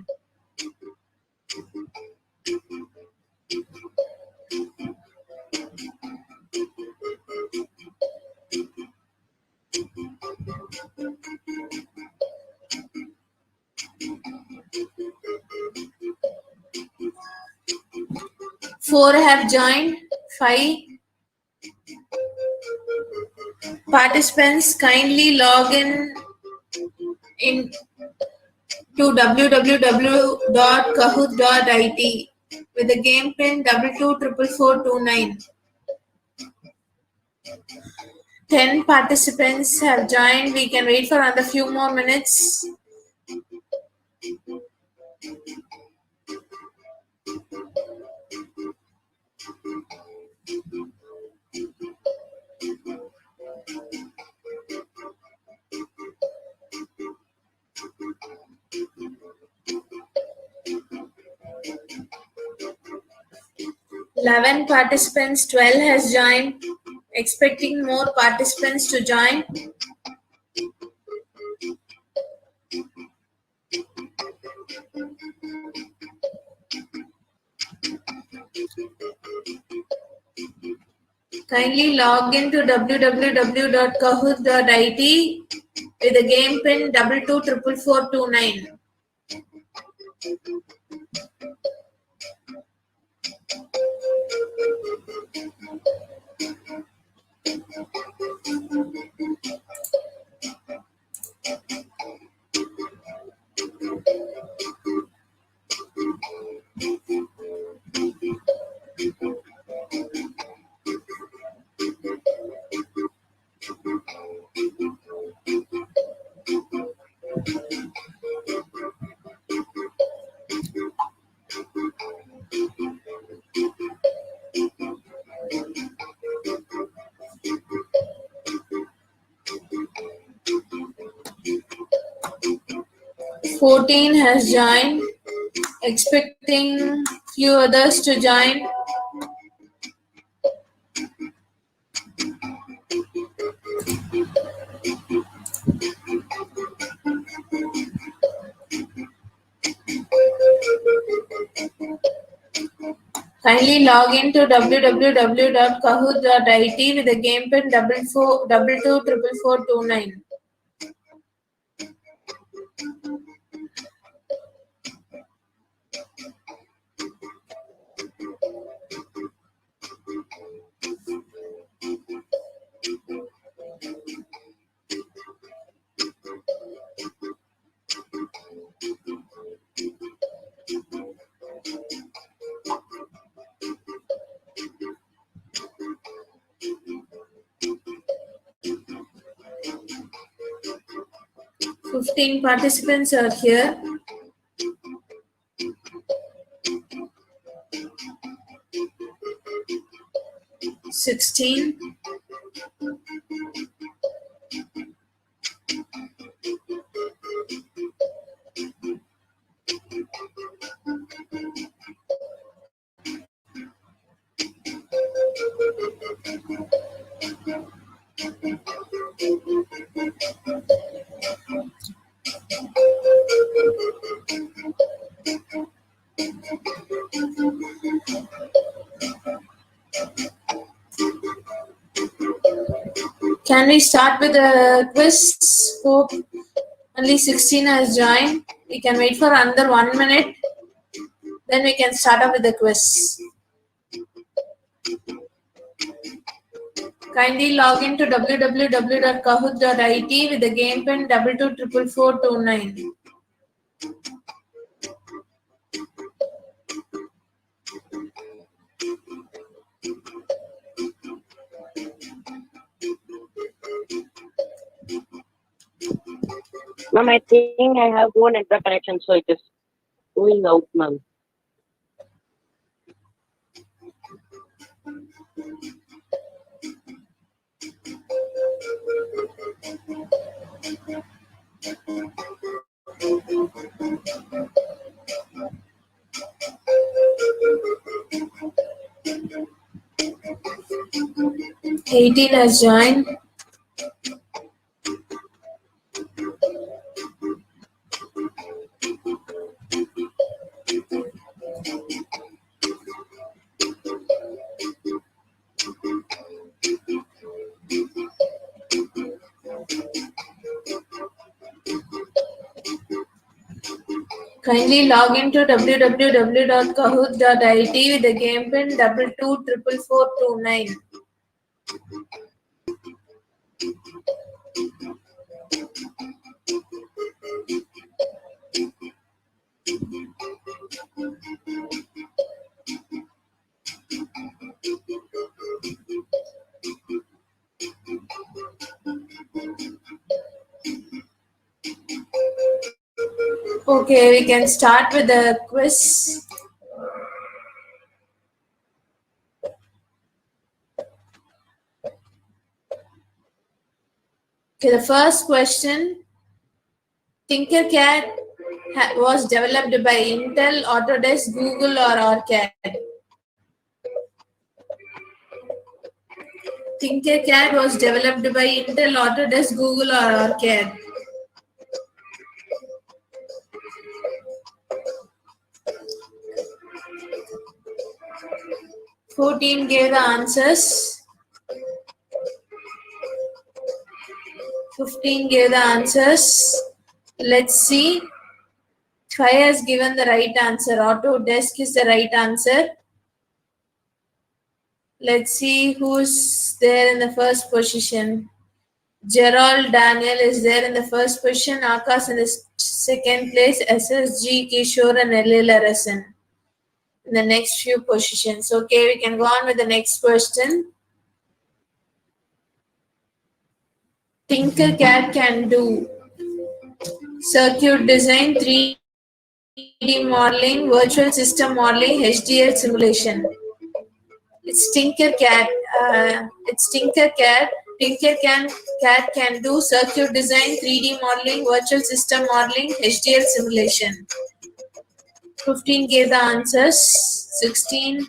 Four have joined. 5 participants kindly log in to www.kahoot.it with the game pin 2244429. 10 participants have joined. We can wait for another few more minutes. Eleven participants, 12 has joined. Expecting more participants to join. Kindly log into www.kahoot.it with the game pin 2244429. Fourteen has joined. Expecting few others to join. Kindly log into www.kahoot.it with the game pin 2244429. Fifteen participants are here. Sixteen. Can we start with the quiz? Hope only 16 has joined. We can wait for another 1 minute. Then we can start off with the quiz. Kindly log into www.kahoot.it with the game pin 2244429. Ma'am, I think I have poor network connection, so it is Going out, ma'am. Eighteen has joined. Kindly log into www.kahoot.it with the game pin 224449. Okay, we can start with the quiz. Okay, the first question. Tinkercad was developed by Intel, Autodesk, Google, or ARCAD. Tinkercad was developed by Intel, Autodesk, Google, or ARCAD. Fourteen gave the answers. 15 gave the answers. Let's see. 5 has given the right answer. Autodesk is the right answer. Let's see who's there in the first position. Gerald Daniel is there in the first position. Akash in the second place. SSG, Kishore, and Elil Arasan in the next few positions. Okay, we can go on with the next question. Tinkercad can do circuit design, 3D modeling, virtual system modeling, HDL simulation. It's Tinkercad. Tinkercad can do circuit design, 3D modeling, virtual system modeling, HDL simulation. 15 gave the answers. 16.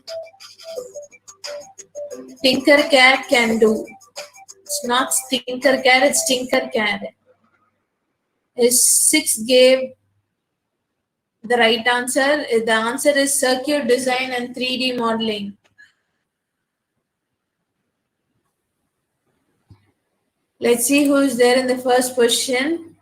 Tinkercad can do. It's not Tinkercad, it's Tinkercad. 6 gave the right answer. The answer is circuit design and 3D modeling. Let's see who is there in the first position.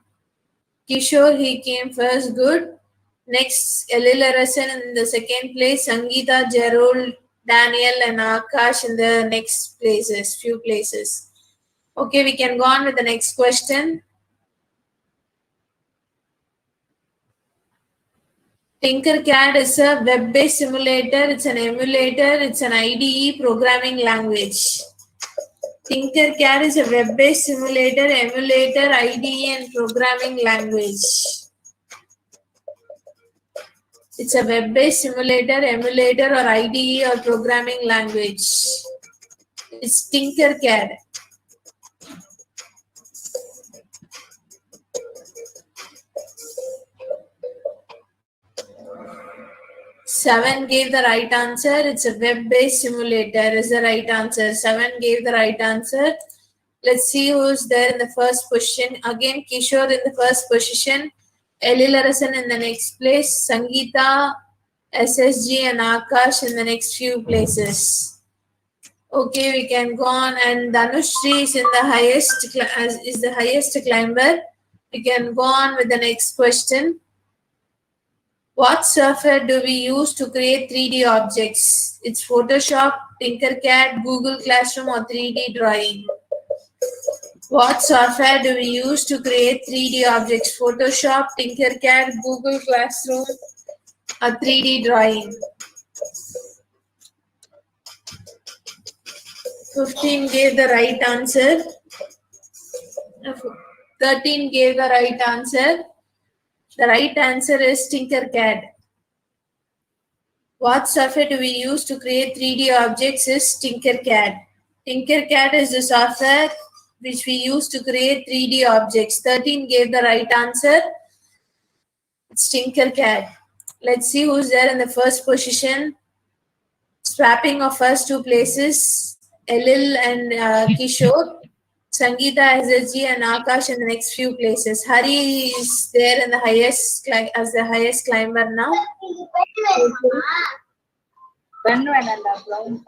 Kishore, he came first, good. Next, Elil Arasan in the second place. Sangeeta, Gerald, Daniel, and Akash in the next places, few places. Okay, we can go on with the next question. Tinkercad is a web-based simulator. It's an emulator. It's an IDE programming language. Tinkercad is a web-based simulator, emulator, IDE, and programming language. It's a web-based simulator, emulator, or IDE or programming language. It's Tinkercad. Seven gave the right answer. It's a web-based simulator is the right answer. 7 gave the right answer. Let's see who's there in the first position. Again, Kishore in the first position. Elil Arasan in the next place. Sangeeta, SSG, and Akash in the next few places. Okay, we can go on. And Dhanushri is in the highest climber. We can go on with the next question. What software do we use to create 3D objects? It's Photoshop, Tinkercad, Google Classroom, or 3D drawing. What software do we use to create 3D objects? Photoshop, Tinkercad, Google Classroom, or 3D drawing. 15 gave the right answer. 13 gave the right answer. The right answer is Tinkercad. What software do we use to create 3D objects is Tinkercad. Tinkercad is the software which we use to create 3D objects. 13 gave the right answer. It's Tinkercad. Let's see who's there in the first position. Swapping of first two places, Elil and Kishore. Sangeeta, SSG and Akash in the next few places. Hari is there in the highest as the highest climber now.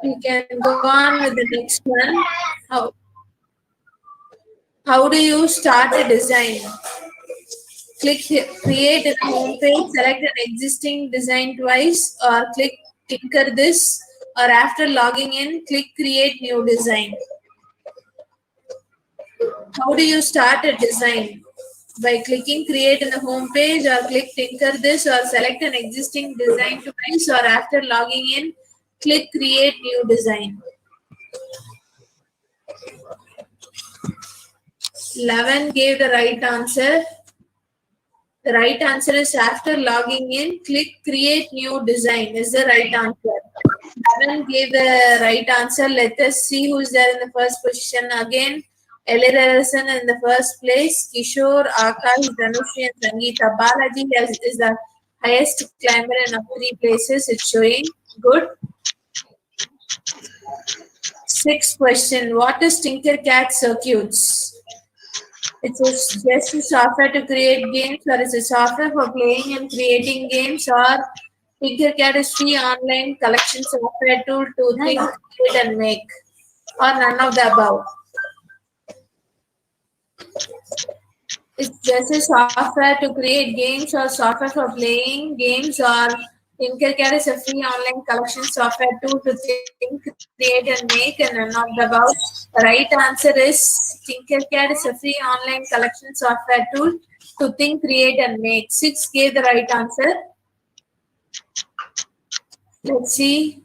We can go on with the next one. How do you start a design? Click here, create a home page, select an existing design twice, or click tinker this, or after logging in, click create new design. How do you start a design? By clicking create in the home page, or click tinker this, or select an existing design twice, or after logging in, click create new design. 11 gave the right answer. The right answer is after logging in, click create new design is the right answer. 11 gave the right answer. Let us see who's there in the first position again. Elirarasan in the first place. Kishore, Akash, Dhanushri and Sangeeta. Balaji is the highest climber in 3 places. It's showing. Good. 6th question. What is Tinkercad circuits? It's just a software to create games, or it's a software for playing and creating games, or Tinkercad is free online collection software tool to think, create and make, or none of the above. It's just a software to create games or software for playing games, or Tinkercad is a free online collection software tool to think, create and make, and none of the above. The right answer is Tinkercad is a free online collection software tool to think, create and make. 6 gave the right answer. Let's see.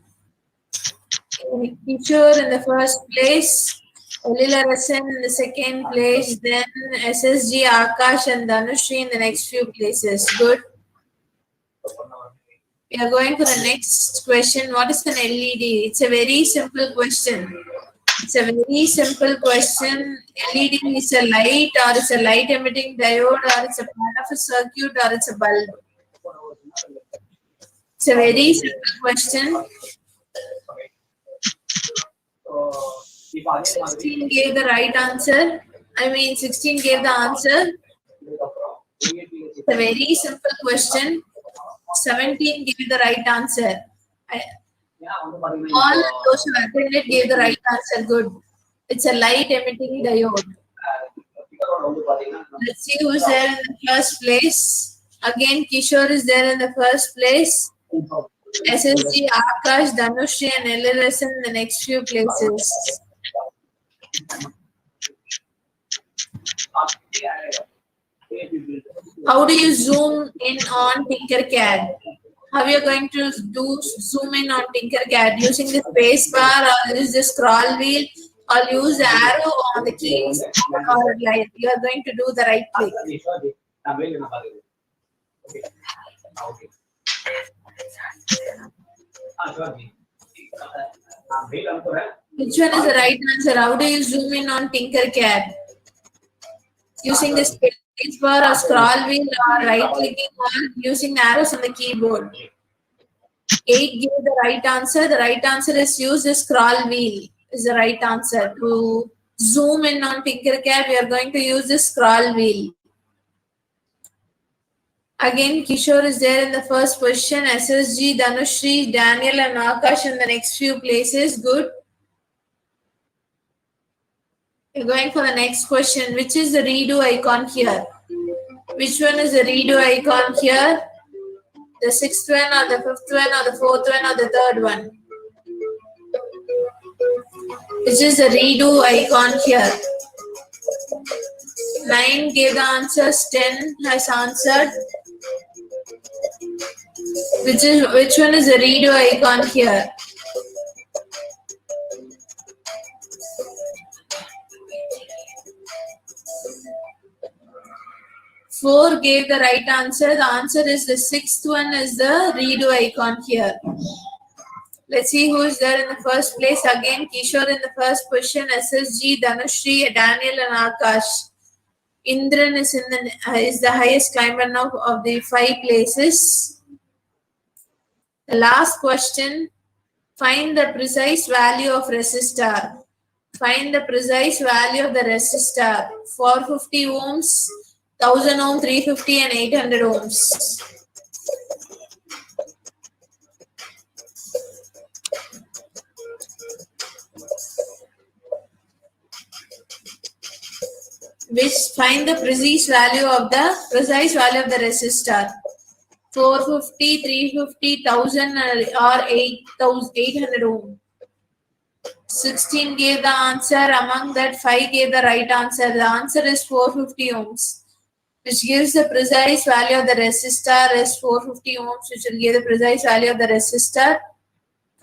Kishore in the first place. Elilarasan in the second place, then SSG, Akash and Dhanushri in the next few places. Good. We are going for the next question. What is an LED? It's a very simple question. It's a very simple question. LED is a light, or it's a light emitting diode, or it's a part of a circuit, or it's a bulb. It's a very simple question. 16 gave the right answer. 16 gave the answer. It's a very simple question. 17 gave the right answer. All those who attended gave the right answer. Good. It's a light emitting diode. Let's see who's there in the first place. Again, Kishore is there in the first place. SSG, Akash, Dhanushri and Elirasan in the next few places. How do you zoom in on Tinkercad? How you are going to zoom in on Tinkercad? Using the space bar, or use the scroll wheel, or use the arrow on the keys, or like you are going to do the right click. Which one is the right answer? How do you zoom in on Tinkercad? Using the space bar or scroll wheel, or right clicking, or using the arrows on the keyboard. 8 gave the right answer. The right answer is use the scroll wheel is the right answer. To zoom in on Tinkercad, we are going to use the scroll wheel. Again, Kishore is there in the first position. SSG, Dhanushri, Daniel and Akash in the next few places. Good. We're going for the next question. Which is the redo icon here? Which one is the redo icon here? The 6th one, or the 5th one, or the 4th one, or the 3rd one? Which is the redo icon here? 9 gave the answers. 10 has answered. Which one is the redo icon here? Four gave the right answer. The answer is the 6th one is the redo icon here. Let's see who is there in the first place. Again, Kishore in the first position, SSG, Dhanushri, Daniel, and Akash. Indran is the highest climber now of the 5 places. The last question, find the precise value of resistor. Find the precise value of the resistor. 450 ohms, 1000 ohm, 350 and 800 ohms. Which find the precise value of the resistor. 450, 350, 1000 or 800 ohm. 16 gave the answer. Among that, 5 gave the right answer. The answer is 450 ohms, which gives the precise value of the resistor is 450 ohms, which will give the precise value of the resistor.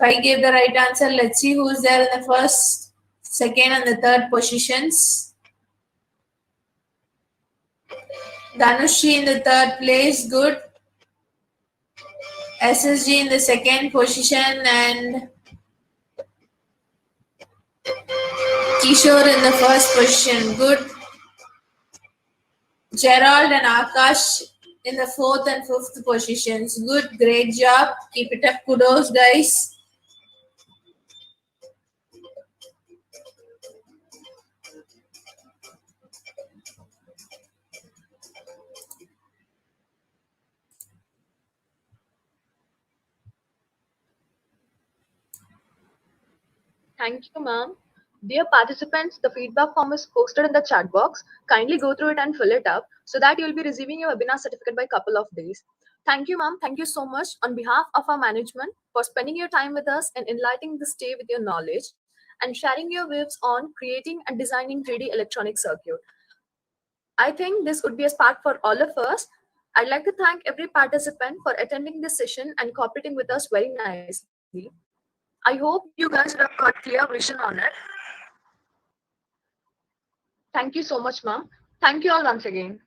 5 gave the right answer. Let's see who is there in the first, second, and the third positions. Dhanushri in the third place, good. SSG in the second position and Kishore in the first position, good. Gerald and Akash in the fourth and fifth positions, good, great job. Keep it up, kudos guys. Thank you, ma'am. Dear participants, the feedback form is posted in the chat box. Kindly go through it and fill it up so that you'll be receiving your webinar certificate by a couple of days. Thank you, ma'am. Thank you so much on behalf of our management for spending your time with us and enlightening this day with your knowledge and sharing your views on creating and designing 3D electronic circuit. I think this would be a spark for all of us. I'd like to thank every participant for attending this session and cooperating with us very nicely. I hope you guys would have got clear vision on it. Thank you so much, ma'am. Thank you all once again.